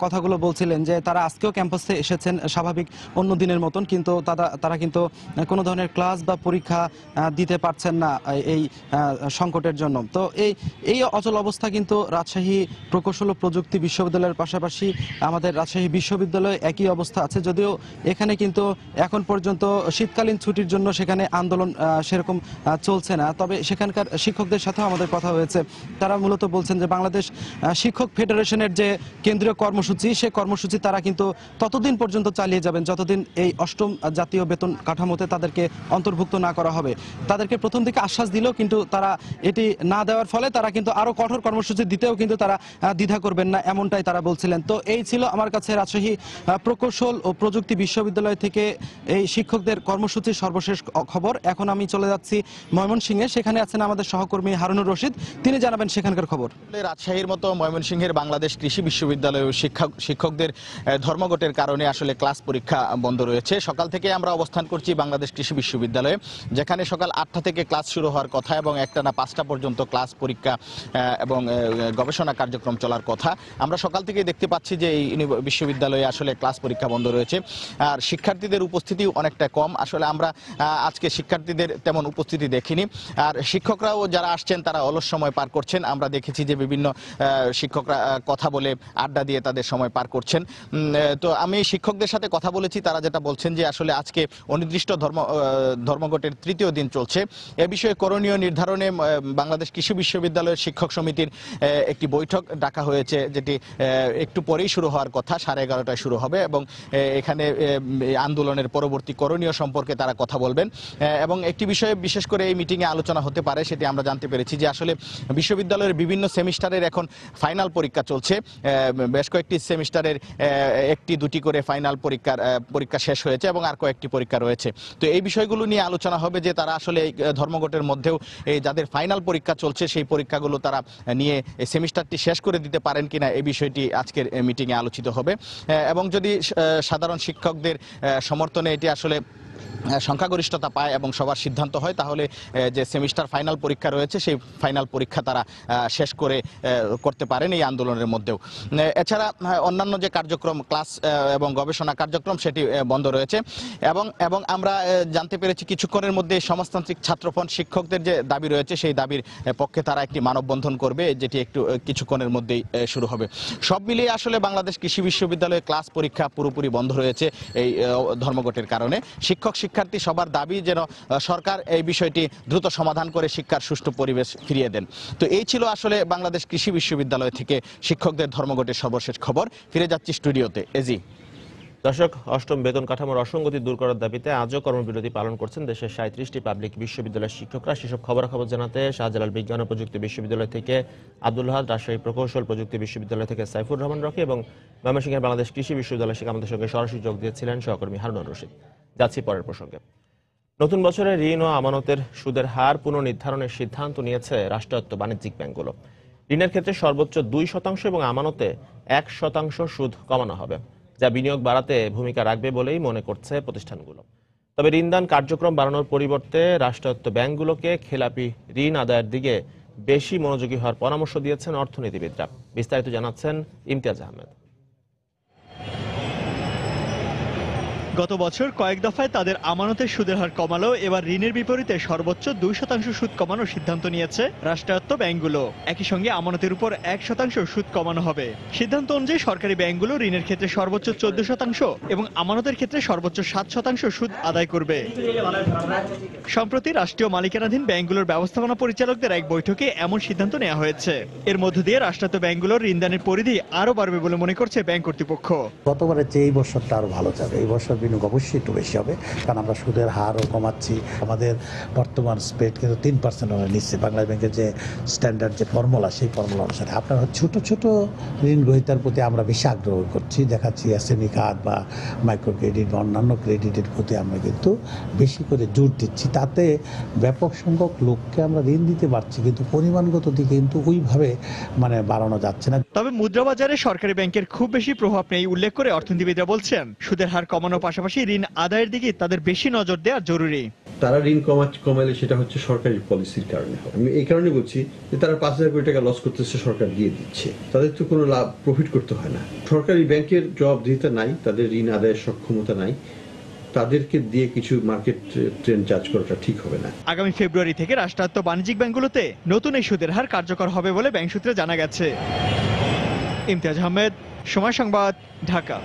কথাগুলো বলছিলেন যে তারা আজকেও ক্যাম্পাসে এসেছেন স্বাভাবিক অন্য দিনের মতন, কিন্তু তারা কিন্তু কোনো ধরনের ক্লাস বা পরীক্ষা দিতে পারছেন না এই সংকটের জন্য। তো এই অচল অবস্থা কিন্তু রাজশাহী প্রকৌশল ও প্রযুক্তি বিশ্ববিদ্যালয়ের পাশাপাশি আমাদের রাজশাহী বিশ্ববিদ্যালয়ে একই অবস্থা আছে, যদিও এখানে কিন্তু এখন পর্যন্ত শীতকালীন ছুটির জন্য সেখানে আন্দোলন সেরকম চলছে না। তবে সেখানকার শিক্ষকদের সাথেও আমাদের কথা হয়েছে, তারা মূলত বলছেন যে বাংলাদেশ শিক্ষক ফেডারেশনের যে কেন্দ্রীয় কর্মসূচি, সে কর্মসূচি তারা কিন্তু ততদিন পর্যন্ত চালিয়ে যাবেন যতদিন এই অষ্টম জাতীয় বেতন কাঠামোতে তাদেরকে অন্তর্ভুক্ত না করা হবে। তাদেরকে প্রথম দিকে আশ্বাস দিল, কিন্তু তারা এটি না দেওয়ার ফলে তারা কিন্তু আরো কঠোর কর্মসূচি দিতেও কিন্তু তারা দ্বিধা করবেন না, এমনটাই তারা বলছিলেন। তো এই ছিল আমার কাছে রাজশাহী প্রকৌশল ও প্রযুক্তি বিশ্ববিদ্যালয় থেকে এই শিক্ষকদের কর্মসূচির সর্বশেষ খবর। এখন আমি চলে যাচ্ছি ময়মনসিংহে, সেখানে আছেন আমাদের সহকর্মী হারুনুর রশিদ, তিনি জানাবেন সেখানকার খবর। রাজশাহীর মতো ময়মনসিংহের বাংলাদেশ কৃষি বিশ্ববিদ্যালয়ে শিক্ষকদের ধর্মঘটের কারণে আসলে ক্লাস পরীক্ষা বন্ধ রয়েছে। সকাল থেকে আমরা অবস্থান করছি বাংলাদেশ কৃষি বিশ্ববিদ্যালয়ে, যেখানে সকাল 8টা থেকে ক্লাস শুরু হওয়ার কথা এবং একটানা 5টা পর্যন্ত ক্লাস পরীক্ষা এবং গবেষণা কার্যক্রম চলার কথা। আমরা সকাল থেকে দেখতে পাচ্ছি যে এই বিশ্ববিদ্যালয়ে আসলে ক্লাস পরীক্ষা বন্ধ রয়েছে, আর শিক্ষার্থীদের উপস্থিতি অনেকটা কম। আসলে আমরা আজকে শিক্ষার্থীদের তেমন উপস্থিতি দেখিনি, আর শিক্ষকরাও যারা আসছেন তারা অলস সময় পার করছেন। আমরা দেখেছি যে বিভিন্ন শিক্ষকরা কথা বলে আড্ডা দিয়ে তাদের সময় পার করছেন। তো আমি শিক্ষকদের সাথে কথা বলেছি, তারা যেটা বলছেন যে আসলে আজকে অনির্দিষ্ট ধর্মঘটের 3য় দিন চলছে। এ বিষয়ে করণীয় নির্ধারণে বাংলাদেশ কৃষি বিশ্ববিদ্যালয়ের শিক্ষক সমিতির একটি বৈঠক ডাকা হয়েছে, যেটি একটু পরেই শুরু হওয়ার কথা, 11:30টায় শুরু হবে এবং এখানে আন্দোলনের পরবর্তী করণীয় সম্পর্কে তারা কথা বলবেন। এবং একটি বিষয়ে বিশেষ করে এই মিটিংয়ে আলোচনা হতে পারে, সেটি আমরা জানতে পেরেছি যে আসলে বিশ্ববিদ্যালয়ের বিভিন্ন সেমিস্টারের এখন ফাইনাল পরীক্ষা চলছে। বেশ কয়েকটি সেমিস্টারের 1-2টি করে ফাইনাল পরীক্ষা শেষ হয়েছে এবং আর কয়েকটি পরীক্ষা রয়েছে। তো এই বিষয়গুলো নিয়ে আলোচনা হবে যে তারা আসলে এই ধর্মঘটের মধ্যেও এই যাদের ফাইনাল পরীক্ষা চলছে সেই পরীক্ষাগুলো তারা নিয়ে এই সেমিস্টারটি শেষ করে দিতে পারেন কিনা, এই বিষয়টি আজকের মিটিংয়ে আলোচিত হবে। এবং যদি সাধারণ শিক্ষকদের সমর্থনে এটি আসলে সংখ্যাগরিষ্ঠতা পায় এবং সবার সিদ্ধান্ত হয়, তাহলে যে সেমিস্টার ফাইনাল পরীক্ষা রয়েছে সেই ফাইনাল পরীক্ষা তারা শেষ করতে পারেন এই আন্দোলনের মধ্যেও। এছাড়া অন্যান্য যে কার্যক্রম, ক্লাস এবং গবেষণা কার্যক্রম, সেটি বন্ধ রয়েছে। এবং আমরা জানতে পেরেছি কিছুক্ষণের মধ্যে সমাজতান্ত্রিক ছাত্রফ্রন্ট শিক্ষকদের যে দাবি রয়েছে সেই দাবির পক্ষে তারা একটি মানববন্ধন করবে, যেটি কিছুক্ষণের মধ্যেই শুরু হবে। সব মিলিয়ে আসলে বাংলাদেশ কৃষি বিশ্ববিদ্যালয়ে ক্লাস পরীক্ষা পুরোপুরি বন্ধ রয়েছে এই ধর্মঘটের কারণে। শিক্ষার্থী সবার দাবি যেন সরকার এই বিষয়টি দ্রুত সমাধান করে শিক্ষার সুষ্ঠু পরিবেশ ফিরিয়ে দেন। তো এই ছিল আসলে বাংলাদেশ কৃষি বিশ্ববিদ্যালয় থেকে শিক্ষকদের ধর্মঘটের সর্বশেষ খবর। ফিরে যাচ্ছি স্টুডিওতে। এজি দর্শক, অষ্টম বেতন কাঠামোর অসঙ্গতি দূর করার দাবিতে আজও কর্মবিরতি পালন করছেন দেশের 37টি পাবলিক বিশ্ববিদ্যালয়ের শিক্ষকরা। সেসব খবরাখবর জানাতে শাহজালাল বিজ্ঞান ও প্রযুক্তি বিশ্ববিদ্যালয় থেকে আব্দুল হাদ, রাজশাহী প্রকৌশল প্রযুক্তি বিশ্ববিদ্যালয় থেকে সাইফুর রহমান রকি এবং ময়মনসিংহের বাংলাদেশ কৃষি বিশ্ববিদ্যালয় থেকে আমাদের সঙ্গে সরাসরি যোগ দিয়েছিলেন সহকর্মী হারুনুর রশিদ। যাচ্ছি পরের প্রসঙ্গে। নতুন বছরে ঋণ ও আমানতের সুদের হার পুনর্নির্ধারণের সিদ্ধান্ত নিয়েছে রাষ্ট্রায়ত্ত বাণিজ্যিক ব্যাংকগুলো। ঋণের ক্ষেত্রে সর্বোচ্চ 2% এবং আমানতে 1% সুদ কমানো হবে, যা বিনিয়োগ বাড়াতে ভূমিকা রাখবে বলেই মনে করছে প্রতিষ্ঠানগুলো। তবে ঋণদান কার্যক্রম বাড়ানোর পরিবর্তে রাষ্ট্রায়ত্ত ব্যাংকগুলোকে খেলাপি ঋণ আদায়ের দিকে বেশি মনোযোগী হওয়ার পরামর্শ দিয়েছেন অর্থনীতিবিদরা। বিস্তারিত জানাচ্ছেন ইমতিয়াজ আহমেদ। গত বছর কয়েক দফায় তাদের আমানতের সুদের হার কমালো, এবার ঋণের বিপরীতে সর্বোচ্চ 2% সুদ কমানোর সিদ্ধান্ত নিয়েছে রাষ্ট্রায়ত্ত ব্যাংকগুলো। একই সঙ্গে আমানতের উপর 1% সুদ কমানো হবে। সিদ্ধান্ত অনুযায়ী সরকারি ব্যাংকগুলো ঋণের ক্ষেত্রে সর্বোচ্চ 14% এবং আমানতের ক্ষেত্রে সর্বোচ্চ 7% সুদ আদায় করবে। সম্প্রতি রাষ্ট্রীয় মালিকানাধীন ব্যাংকগুলোর ব্যবস্থাপনা পরিচালকদের এক বৈঠকে এমন সিদ্ধান্ত নেওয়া হয়েছে। এর মধ্য দিয়ে রাষ্ট্রায়ত্ত ব্যাংকগুলোর ঋণদানের পরিধি আরও বাড়বে বলে মনে করছে ব্যাংক কর্তৃপক্ষ। গতবারের চেয়ে এই বছরটা আরো ভালো যাবে। এই বছর বিনিয়োগ অবশ্যই একটু বেশি হবে, কারণ আমরা সুদের হারও কমাচ্ছি। আমাদের বর্তমান স্প্রেড কিন্তু 3% আমরা নিচ্ছি। বাংলাদেশ ব্যাংকের যে স্ট্যান্ডার্ড যে ফর্মুলা, সেই ফর্মুলা অনুসারে আপনার ছোট ছোট ঋণ গ্রহীতার প্রতি আমরা বেশি আগ্রহ করছি, দেখাচ্ছি এসএমই কার্ড বা মাইক্রো ক্রেডিট বা অন্যান্য ক্রেডিটের প্রতি আমরা কিন্তু বেশি করে জোর দিচ্ছি। তাতে ব্যাপক সংখ্যক লোককে আমরা ঋণ দিতে পারছি, কিন্তু পরিমাণগত দিকে কিন্তু ওইভাবে বাড়ানো যাচ্ছে না। তবে মুদ্রাবাজারে সরকারি ব্যাংকের খুব বেশি প্রভাব নেই উল্লেখ করে অর্থনীতিবিদরা বলছেন, সুদের হার কমানোর পাশাপাশি ঋণ আদায়ের দিকে তাদের বেশি নজর দেওয়া জরুরি। তারা ঋণ কমালে সেটা হচ্ছে সরকারি পলিসির কারণে। আমি এই কারণে বলছি যে তারা 5,000 কোটি টাকা লস করতেছে, সরকার দিয়ে দিচ্ছে, তাদের তো কোনো লাভ প্রফিট করতে হয় না। সরকারি ব্যাংকের জবাবদিহিতা নাই, তাদের ঋণ আদায়ের সক্ষমতা নাই, তাদেরকে দিয়ে কিছু মার্কেট ট্রেন্ড জাজ করাটা ঠিক হবে না। আগামী ফেব্রুয়ারি থেকে রাষ্ট্রায়ত্ত বাণিজ্যিক ব্যাংকগুলোতে নতুন এই সুদের হার কার্যকর হবে বলে ব্যাংক সূত্রে জানা গেছে। ইমতিয়াজ আহমেদ, সময় সংবাদ, ঢাকা।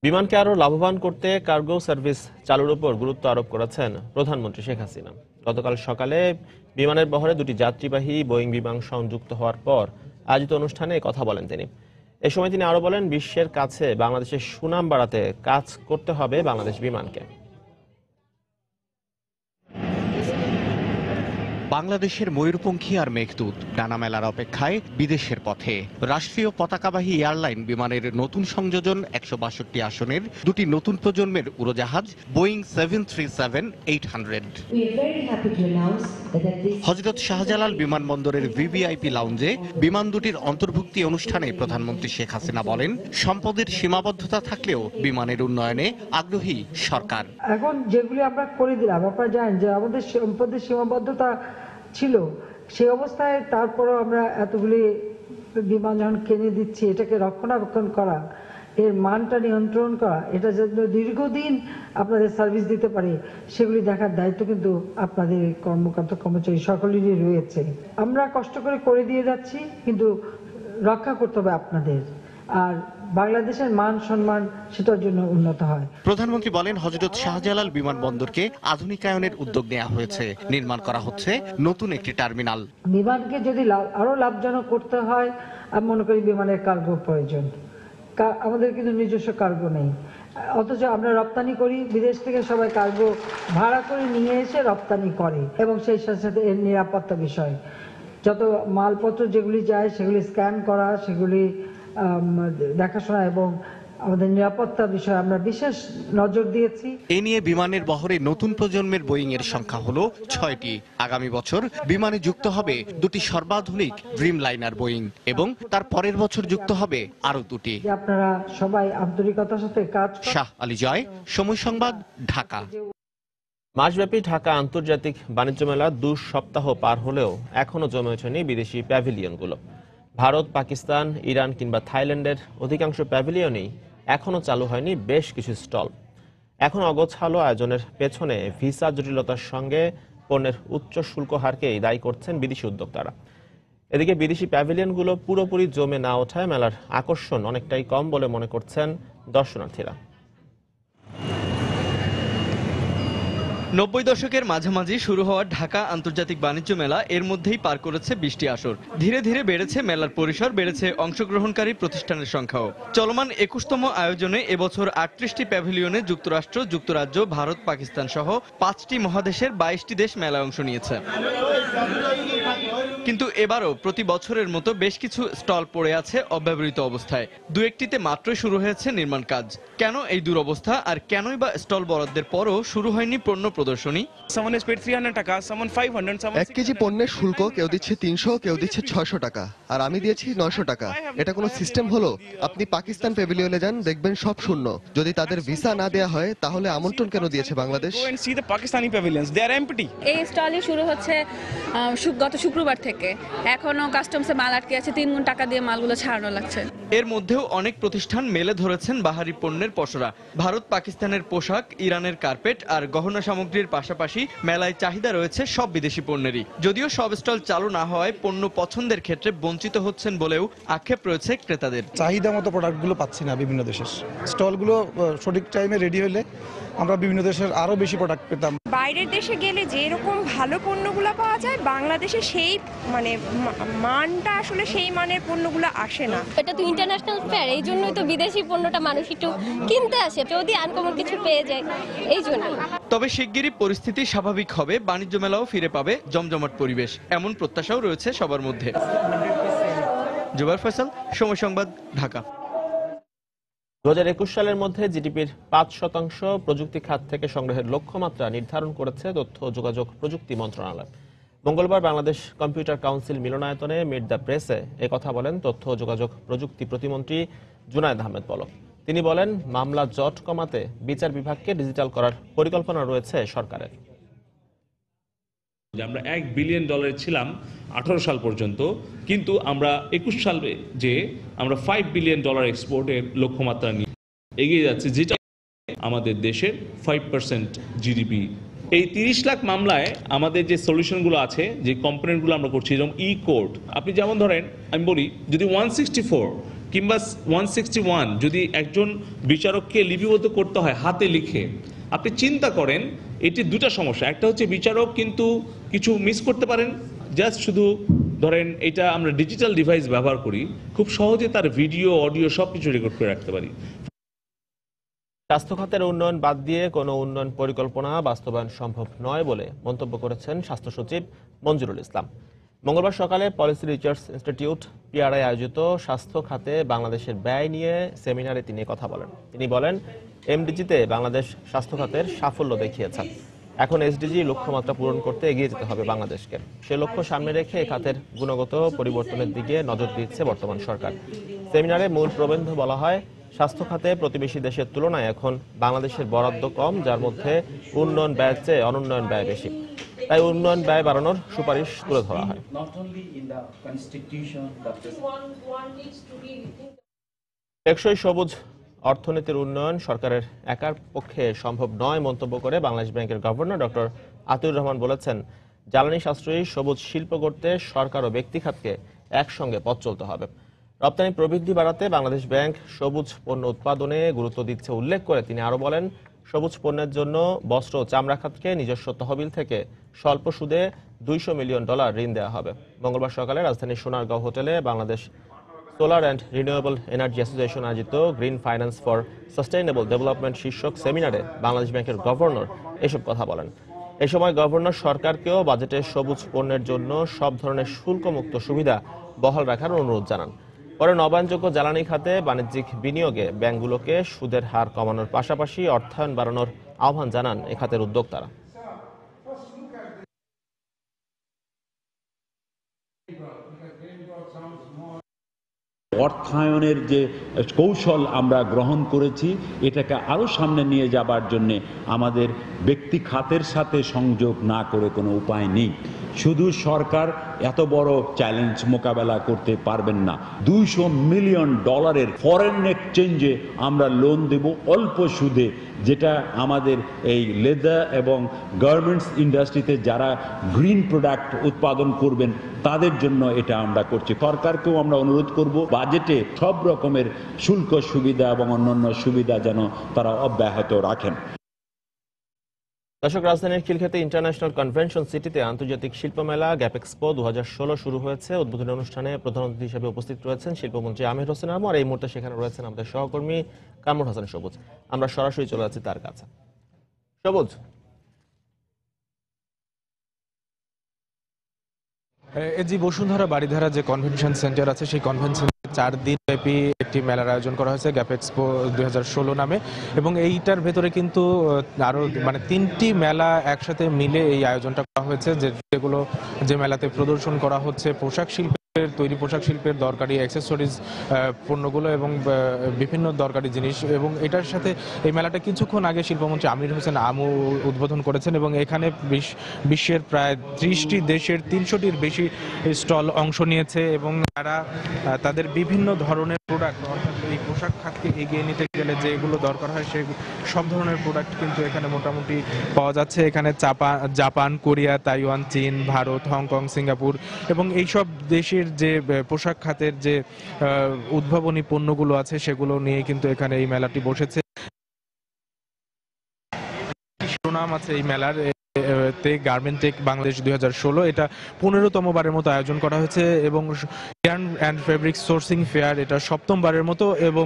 বিমানকে আরো লাভবান করতে কার্গো সার্ভিস চালুর উপর গুরুত্ব আরোপ করেছেন প্রধানমন্ত্রী শেখ হাসিনা। গতকাল সকালে বিমানের বহরে দুটি যাত্রীবাহী বোয়িং বিমান সংযুক্ত হওয়ার পর আয়োজিত অনুষ্ঠানে কথা বলেন তিনি। এ সময় তিনি আরো বলেন, বিশ্বের কাছে বাংলাদেশের সুনাম বাড়াতে কাজ করতে হবে বাংলাদেশ বিমানকে। বাংলাদেশের ময়ূরপঙ্খী আর মেঘদূত ডানা মেলার অপেক্ষায় বিদেশের পথে। রাষ্ট্রীয় পতাকাবাহী এয়ারলাইন বিমানের নতুন সংযোজন 162 আসনের দুটি নতুন প্রজন্মের উড়োজাহাজ বোয়িং 737-800। হযরত শাহজালাল বিমানবন্দরের ভিভিআইপি লাউঞ্জে বিমান দুটির অন্তর্ভুক্তি অনুষ্ঠানে প্রধানমন্ত্রী শেখ হাসিনা বলেন, সম্পদের সীমাবদ্ধতা থাকলেও বিমানের উন্নয়নে আগ্রহী সরকার। এখন যেগুলি আমরা করে দিলাম, আপনারা জানেন যে আমাদের সম্পদের সীমাবদ্ধতা ছিল, সেই অবস্থায় তারপরও আমরা এতগুলি বিমান যখন কিনে দিচ্ছি, এটাকে রক্ষণাবেক্ষণ করা, এর মানটা নিয়ন্ত্রণ করা, এটা যেন দীর্ঘদিন আপনাদের সার্ভিস দিতে পারে, সেগুলি দেখার দায়িত্ব কিন্তু আপনাদের কর্মকর্তা কর্মচারী সকলেরই রয়েছে। আমরা কষ্ট করে দিয়ে যাচ্ছি, কিন্তু রক্ষা করতে হবে আপনাদের, আর বাংলাদেশের মান সম্মান সেটার জন্য উন্নত হয়। প্রধানমন্ত্রী বলেন, হযরত শাহজালাল বিমানবন্দরকে আধুনিকায়নের উদ্যোগ নেওয়া হয়েছে, নির্মাণ করা হচ্ছে নতুন একটি টার্মিনাল। বিমানকে যদি আরো লাভজনক করতে হয়, আমি মনে করি বিমানের কার্গো প্রয়োজন। আমাদের কিন্তু নিজস্ব কার্গো নেই, অথচ আমরা রপ্তানি করি, বিদেশ থেকে সবাই কার্গো ভাড়া করে নিয়ে এসে রপ্তানি করে, এবং সেই সাথে সাথে এর নিরাপত্তা বিষয়, যত মালপত্র যেগুলি যায় সেগুলি স্ক্যান করা, সেগুলি দেখাশোনা এবং আমাদের নিরাপত্তা বিষয়ে আমরা বিশেষ নজর দিয়েছি। এ নিয়ে বিমানের বহরে নতুন প্রজন্মের বোয়িং এর সংখ্যা হলো 6টি। আগামী বছর বিমানে যুক্ত হবে দুটি সর্বাধুনিক ড্রিম লাইনার বোয়িং এবং তার পরের বছর যুক্ত হবে আরো দুটি। আপনারা সবাই আন্তরিকতার সাথে কাজ। শাহ আলী জয়, সময় সংবাদ, ঢাকা। মাসব্যাপী ঢাকা আন্তর্জাতিক বাণিজ্য মেলা 2 সপ্তাহ পার হলেও এখনো জমে ওঠেনি বিদেশি প্যাভিলিয়নগুলো। ভারত, পাকিস্তান, ইরান কিংবা থাইল্যান্ডের অধিকাংশ প্যাভিলিয়নেই এখনও চালু হয়নি বেশ কিছু স্টল। এখন অগোছালো আয়োজনের পেছনে ভিসা জটিলতার সঙ্গে পণ্যের উচ্চ শুল্ক হারকেই দায়ী করছেন বিদেশি উদ্যোক্তারা। এদিকে বিদেশি প্যাভিলিয়নগুলো পুরোপুরি জমে না ওঠায় মেলার আকর্ষণ অনেকটাই কম বলে মনে করছেন দর্শনার্থীরা। 90 দশকের মাঝামাঝি শুরু হওয়া ঢাকা আন্তর্জাতিক বাণিজ্য মেলা এর মধ্যেই পার করেছে 20টি আসর। ধীরে ধীরে বেড়েছে মেলার পরিসর, বেড়েছে অংশগ্রহণকারী প্রতিষ্ঠানের সংখ্যাও। চলমান 21তম আয়োজনে এবছর 38টি প্যাভিলিয়নে যুক্তরাষ্ট্র, যুক্তরাজ্য, ভারত, পাকিস্তান সহ 5টি মহাদেশের 22টি দেশ মেলায় অংশ নিয়েছে। কিন্তু এবারও প্রতি বছরের মতো বেশ কিছু স্টল পড়ে আছে অব্যবহৃত অবস্থায়। দু একটিতে মাত্রই শুরু হয়েছে নির্মাণ কাজ। কেন এই দুরবস্থা, আর কেনই বা স্টল বরাদ্দের পরও শুরু হয়নি পণ্য প্রদর্শনী? 1 কেজি পণ্যের শুল্ক কেউ দিচ্ছে 300, কেউ দিচ্ছে 600 টাকা, আর আমি দিয়েছি 900 টাকা। এটা কোনো সিস্টেম হলো? আপনি পাকিস্তান প্যাভিলিয়নে যান, দেখবেন সব শূন্য। যদি তাদের ভিসা না দেয়া হয়, তাহলে আমন্ত্রণ কেন দিয়েছে বাংলাদেশ? এই স্টলই শুরু হচ্ছে গত শুক্রবার থেকে। থেকে। এখনো কাস্টমসে মাল আটকে আছে, 3 গুণ টাকা দিয়ে মালগুলো ছাড়ানো লাগছে। এর মধ্যেও অনেক প্রতিষ্ঠান মেলে ধরেছেন বাহারি পণ্যের পসরা। ভারত পাকিস্তানের পোশাক, ইরানের কার্পেট আর গহনা সামগ্রীর পাশাপাশি মেলায় চাহিদা রয়েছে সব বিদেশি পণ্যেরই। যদিও সব স্টল চালু না হওয়ায় পণ্য পছন্দের ক্ষেত্রে বঞ্চিত হচ্ছেন বলেও আক্ষেপ রয়েছে ক্রেতাদের। চাহিদা মতো প্রোডাক্টগুলো পাচ্ছি না বিভিন্ন দেশের। স্টলগুলো সঠিক টাইমে রেডি হলে আমরা বিভিন্ন দেশের আরো বেশি প্রোডাক্ট পেতাম। বাইরের দেশে গেলে যে এরকম ভালো পণ্যগুলো পাওয়া যায়, বাংলাদেশে সেই মানে মানটা আসলে সেই মানের পণ্যগুলো আসে না। এটা তো ইন্টারন্যাশনাল ফেয়ার, এই জন্যই তো বিদেশি পণ্যটা মানুষ একটু কিনতে আসে, যদি আনকমন কিছু পেয়ে যায় এই জন্য। তবে শিগগিরই পরিস্থিতি স্বাভাবিক হবে, বাণিজ্য মেলাও ফিরে পাবে জমজমাট পরিবেশ, এমন প্রত্যাশাও রয়েছে সবার মধ্যে। জুবাইর ফয়সাল, সময় সংবাদ, ঢাকা। 2021 সালের মধ্যে জিডিপির 5% প্রযুক্তি খাত থেকে সংগ্রহের লক্ষ্যমাত্রা নির্ধারণ করেছে তথ্য ও যোগাযোগ প্রযুক্তি মন্ত্রণালয়। মঙ্গলবার বাংলাদেশ কম্পিউটার কাউন্সিল মিলনায়তনে মিট দ্য প্রেসে কথা বলেন তথ্য ও যোগাযোগ প্রযুক্তি প্রতিমন্ত্রী জুনায়েদ আহমেদ পলক। তিনি বলেন, মামলা জট কমাতে বিচার বিভাগকে ডিজিটাল করার পরিকল্পনা রয়েছে সরকারের। আমরা $1 বিলিয়ন ছিলাম 18 সাল পর্যন্ত, কিন্তু আমরা 21 সালে যে আমরা $5 বিলিয়ন এক্সপোর্টের লক্ষ্যমাত্রা নিয়ে এগিয়ে যাচ্ছে, যেটা আমাদের দেশের 5% জিডিপি। এই 30 লাখ মামলায় আমাদের যে সলিউশনগুলো আছে, যে কম্পোনেন্টগুলো আমরা করছি, যেমন কোর্ট, আপনি যেমন ধরেন আমি বলি, যদি 164 কিংবা 161 যদি একজন বিচারককে লিপিবদ্ধ করতে হয় হাতে লিখে, আপনি চিন্তা করেন এটি দুটা সমস্যা। একটা হচ্ছে বিচারক কিন্তু কিছু মিস করতে পারেন, জাস্ট শুধু ধরেন এটা আমরা ডিজিটাল ডিভাইস ব্যবহার করি, খুব সহজে তার ভিডিও, অডিও সবকিছু রেকর্ড করে রাখতে পারি। স্বাস্থ্য খাতের উন্নয়ন বাদ দিয়ে কোনো উন্নয়ন পরিকল্পনা বাস্তবায়ন সম্ভব নয় বলে মন্তব্য করেছেন স্বাস্থ্য সচিব মঞ্জুরুল ইসলাম। মঙ্গলবার সকালে পলিসি রিসার্চ ইনস্টিটিউট পিআরআই আয়োজিত স্বাস্থ্য খাতে বাংলাদেশের ব্যয় নিয়ে সেমিনারে তিনি কথা বলেন। তিনি বলেন, এমডিজিতে বাংলাদেশ স্বাস্থ্য খাতের সাফল্য দেখিয়েছে, এখন এসডিজি লক্ষ্যমাত্রা পূরণ করতে এগিয়ে যেতে হবে বাংলাদেশকে। সে লক্ষ্য সামনে রেখে এই খাতের গুণগত পরিবর্তনের দিকে নজর দিচ্ছে বর্তমান সরকার। সেমিনারে মূল প্রবন্ধ বলা হয়, স্বাস্থ্য খাতে প্রতিবেশী দেশের তুলনায় এখন বাংলাদেশের বরাদ্দ কম, যার মধ্যে উন্নয়ন ব্যয়ের চেয়ে অনুন্নয়ন ব্যয় বেশি। তাই উন্নয়ন ব্যয় বাড়ানোর সুপারিশ তুলে ধরা হয়। টেকসই সবুজ অর্থনীতির উন্নয়ন সরকারের একার পক্ষে সম্ভব নয় মন্তব্য করে বাংলাদেশ ব্যাংকের গভর্নর ডক্টর আতিউর রহমান বলেছেন, জ্বালানি সাশ্রয়ী সবুজ শিল্প গড়তে সরকার ও ব্যক্তি খাতকে একসঙ্গে পথ চলতে হবে। রপ্তানি প্রবৃদ্ধি বাড়াতে বাংলাদেশ ব্যাংক সবুজ পণ্য উৎপাদনে গুরুত্ব দিচ্ছে উল্লেখ করে তিনি আরো বলেন, সবুজ পণ্যের জন্য বস্ত্র ও চামড়া খাতকে নিজস্ব তহবিল থেকে স্বল্প সুদে $200 মিলিয়ন ঋণ দেওয়া হবে। মঙ্গলবার সকালে রাজধানীর সোনারগাঁও হোটেলে Bangladesh solar and renewable energy association আয়োজিত green finance for sustainable development শীর্ষক সেমিনারে বাংলাদেশ ব্যাংকের গভর্নর এসব কথা বলেন। এই সময় গভর্নর সরকারকেও বাজেটে সবুজ পণ্যের জন্য সব ধরনের শুল্কমুক্ত সুবিধা বহাল রাখার অনুরোধ জানান। পরে নবায়নযোগ্য জ্বালানি খাতে বাণিজ্যিক বিনিয়োগে ব্যাংকগুলোকে সুদের হার কমানোর পাশাপাশি অর্থায়ন বাড়ানোর আহ্বান জানান এ খাতের উদ্যোক্তারা। অর্থায়নের যে কৌশল আমরা গ্রহণ করেছি, এটাকে আরও সামনে নিয়ে যাবার জন্য আমাদের ব্যক্তি খাতের সাথে সংযোগ না করে কোনো উপায় নেই। শুধু সরকার এত বড় চ্যালেঞ্জ মোকাবেলা করতে পারবেন না। $200 মিলিয়ন ফরেন এক্সচেঞ্জে আমরা লোন দেব অল্প সুদে, যেটা আমাদের এই লেদার এবং গার্মেন্টস ইন্ডাস্ট্রিতে যারা গ্রিন প্রোডাক্ট উৎপাদন করবেন তাদের জন্য এটা আমরা করছি। সরকারকেও আমরা অনুরোধ করব, বাজেটে সব রকমের শুল্ক সুবিধা এবং অন্যান্য সুবিধা যেন তারা অব্যাহত রাখেন। দর্শক, রাজধানীর খিলক্ষেতে ইন্টারন্যাশনাল কনভেনশন সিটিতে আন্তর্জাতিক শিল্প মেলা গ্যাপ এক্সপো 2016 শুরু হয়েছে। উদ্বোধনী অনুষ্ঠানে প্রধান অতিথি হিসেবে উপস্থিত রয়েছেন শিল্পমন্ত্রী আমির হোসেন আমু, আর এই মুহূর্তে সেখানে রয়েছেন আমাদের সহকর্মী কামরুল হাসান সবুজ। আমরা সরাসরি চলে যাচ্ছি তার কাছে। সবুজ, জি, বসুন্ধরা বাড়িধারা যে কনভেনশন সেন্টার আছে, সেই কনভেনশন 4 দিন ব্যাপী একটি মেলার আয়োজন করা হয়েছে গ্যাপ এক্সপো 2016 নামে, এবং এইটার ভেতরে কিন্তু আরো 3টি মেলা একসাথে মিলে এই আয়োজনটা করা হয়েছে, যেগুলো যে মেলাতে প্রদর্শন করা হচ্ছে পোশাক শিল্প তৈরি পোশাক শিল্পের দরকারি অ্যাক্সেসরিজ পণ্যগুলো এবং বিভিন্ন দরকারি জিনিস, এবং এটার সাথে এই মেলাটা কিছুক্ষণ আগে শিল্পমন্ত্রী আমির হোসেন আমু উদ্বোধন করেছেন এবং এখানে বিশ্বের প্রায় 30টি দেশের 300টির বেশি স্টল অংশ নিয়েছে এবং তারা তাদের বিভিন্ন ধরনের প্রোডাক্ট, অর্থাৎ এই পোশাক খাতকে এগিয়ে নিতে গেলে যেগুলো দরকার হয় সেই সব ধরনের প্রোডাক্ট কিন্তু এখানে মোটামুটি পাওয়া যাচ্ছে। এখানে জাপান, কোরিয়া, তাইওয়ান, চীন, ভারত, হংকং, সিঙ্গাপুর এবং এইসব দেশের যে পোশাক খাতের যে উদ্ভাবনী পণ্যগুলো আছে সেগুলো নিয়ে কিন্তু এখানে এই মেলাটি বসেছে। সুনাম আছে এই মেলার গার্মেন্ট টেক বাংলাদেশ 2016, এটা 15তম বারের মতো আয়োজন করা হয়েছে এবং yarn and fabric sourcing fair এটা 7ম বারের মতো এবং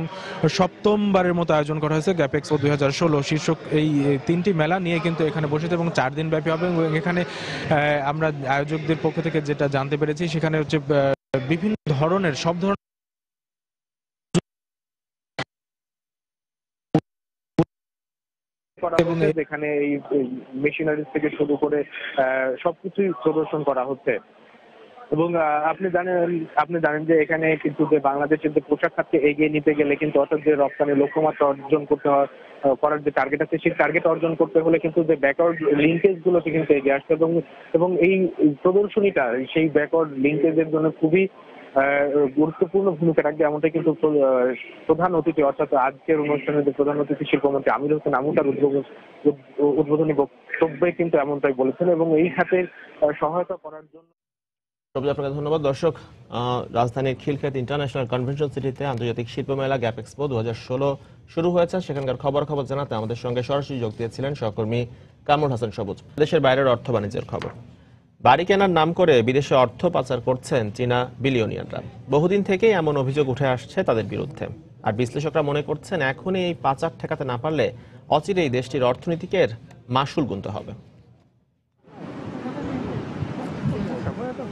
7ম বারের মতো আয়োজন করা হয়েছে গ্যাপ এক্সপো 2016 শীর্ষক এই 3টি মেলা নিয়ে কিন্তু এখানে বসেছে এবং 4 দিন ব্যাপী হবে। এবং এখানে আমরা আয়োজকদের পক্ষ থেকে যেটা জানতে পেরেছি সেখানে হচ্ছে বিভিন্ন ধরনের সব ধরনের যেখানে এই মেশিনারিজ থেকে শুরু করে সবকিছুই প্রদর্শন করা হচ্ছে। এবং আপনি জানেন যে এখানে কিন্তু যে বাংলাদেশের যে পোশাক খাতকে এগিয়ে নিতে গেলে কিন্তু অর্থাৎ যে রপ্তানি লক্ষ্যমাত্রা অর্জন করার যে টার্গেট আছে সেই টার্গেট অর্জন করতে হলে কিন্তু যে ব্যাকওয়ার্ড লিঙ্কেজ গুলোকে কিন্তু এগিয়ে আসতে এবং এই প্রদর্শনীটা সেই ব্যাকওয়ার্ড লিঙ্কেজের জন্য খুবই গুরুত্বপূর্ণ ভূমিকা রাখবে, এমনটাই কিন্তু প্রধান অতিথি অর্থাৎ আজকের অনুষ্ঠানের যে প্রধান অতিথি শিল্পমন্ত্রী আমির হোসেন আমু তার উদ্বোধনী বক্তব্যে কিন্তু এমনটাই বলেছেন এবং এই খাতের সহায়তা করার জন্য। আপনাকে ধন্যবাদ। দর্শক, রাজধানীর খিলক্ষেত ইন্টারন্যাশনাল কনভেনশন সিটিতে আন্তর্জাতিক শিল্প মেলা গ্যাপ এক্সপো 2016 শুরু হয়েছে। সেখানকার খবর জানাতে আমাদের সঙ্গে সরাসরি যোগ দিয়েছিলেন সহকর্মী কামরুল হাসান সবুজ। দেশের বাইরের অর্থ বাণিজ্যের খবর। বাড়ি কেনার নাম করে বিদেশে অর্থ পাচার করছেন চীনা বিলিয়নিয়াররা। বহুদিন থেকেই এমন অভিযোগ উঠে আসছে তাদের বিরুদ্ধে। আর বিশ্লেষকরা মনে করছেন এখনই এই পাচার ঠেকাতে না পারলে অচিরেই দেশটির অর্থনীতিকের মাশুল গুনতে হবে।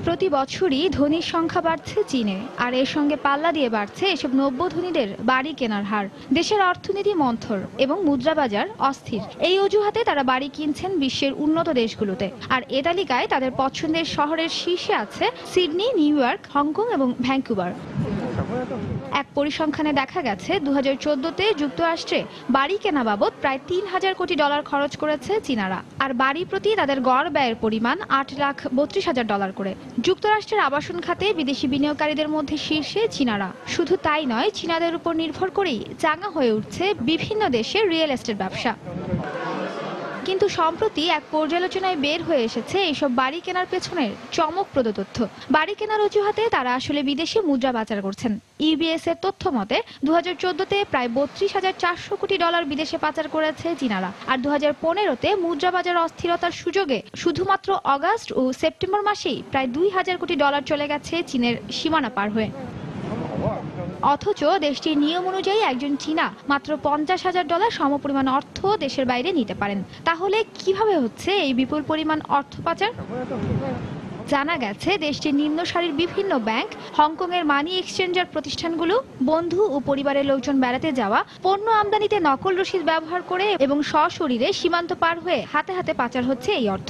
প্রতি বছরই ধনীর সংখ্যা বাড়ছে চীনে, আর এর সঙ্গে পাল্লা দিয়ে বাড়ছে এসব নব্য ধনীদের বাড়ি কেনার হার। দেশের অর্থনীতি মন্থর এবং মুদ্রাবাজার অস্থির, এই অজুহাতে তারা বাড়ি কিনছেন বিশ্বের উন্নত দেশগুলোতে। আর এ তালিকায় তাদের পছন্দের শহরের শীর্ষে আছে সিডনি, নিউ ইয়র্ক, হংকং এবং ভ্যাঙ্কুভার। এক পরিসংখ্যানে দেখা গেছে 2014-তে যুক্তরাষ্ট্রে বাড়ি কেনা বাবদ প্রায় $3,000 কোটি খরচ করেছে চীনারা। আর বাড়ি প্রতি তাদের গড় ব্যয়ের পরিমাণ $8,32,000 করে। যুক্তরাষ্ট্রের আবাসন খাতে বিদেশি বিনিয়োগকারীদের মধ্যে শীর্ষে চীনারা। শুধু তাই নয়, চীনাদের উপর নির্ভর করেই চাঙা হয়ে উঠছে বিভিন্ন দেশের রিয়েল এস্টেট ব্যবসা। কিন্তু সম্প্রতি এক পর্যালোচনায় বের হয়ে এসেছে এইসব বাড়ি কেনার পেছনের চমকপ্রদ তথ্য। বাড়ি কেনার অজুহাতে তারা আসলে বিদেশি মুদ্রা পাচার করছেন। ইবিএস এর তথ্য মতে 2014-তে প্রায় $32,400 কোটি বিদেশে পাচার করেছে চীনারা। আর 2015-তে মুদ্রা বাজার অস্থিরতার সুযোগে শুধুমাত্র অগাস্ট ও সেপ্টেম্বর মাসেই প্রায় $2,000 কোটি চলে গেছে চীনের সীমানা পার হয়ে। অথচ দেশটির নিয়ম অনুযায়ী একজন চীনা মাত্র $50,000 সমপরিমাণ অর্থ দেশের বাইরে নিতে পারেন। তাহলে কিভাবে হচ্ছে এই বিপুল পরিমাণ অর্থ পাচার? জানা গেছে দেশটির নিম্ন সারির বিভিন্ন ব্যাংক, হংকংয়ের মানি এক্সচেঞ্জার প্রতিষ্ঠানগুলো বন্ধু ও পরিবারের লোকজন বেড়াতে যাওয়া, পণ্য আমদানিতে নকল রসিদ ব্যবহার করে এবং সশরীরে সীমান্ত পার হয়ে হাতে হাতে পাচার হচ্ছে এই অর্থ।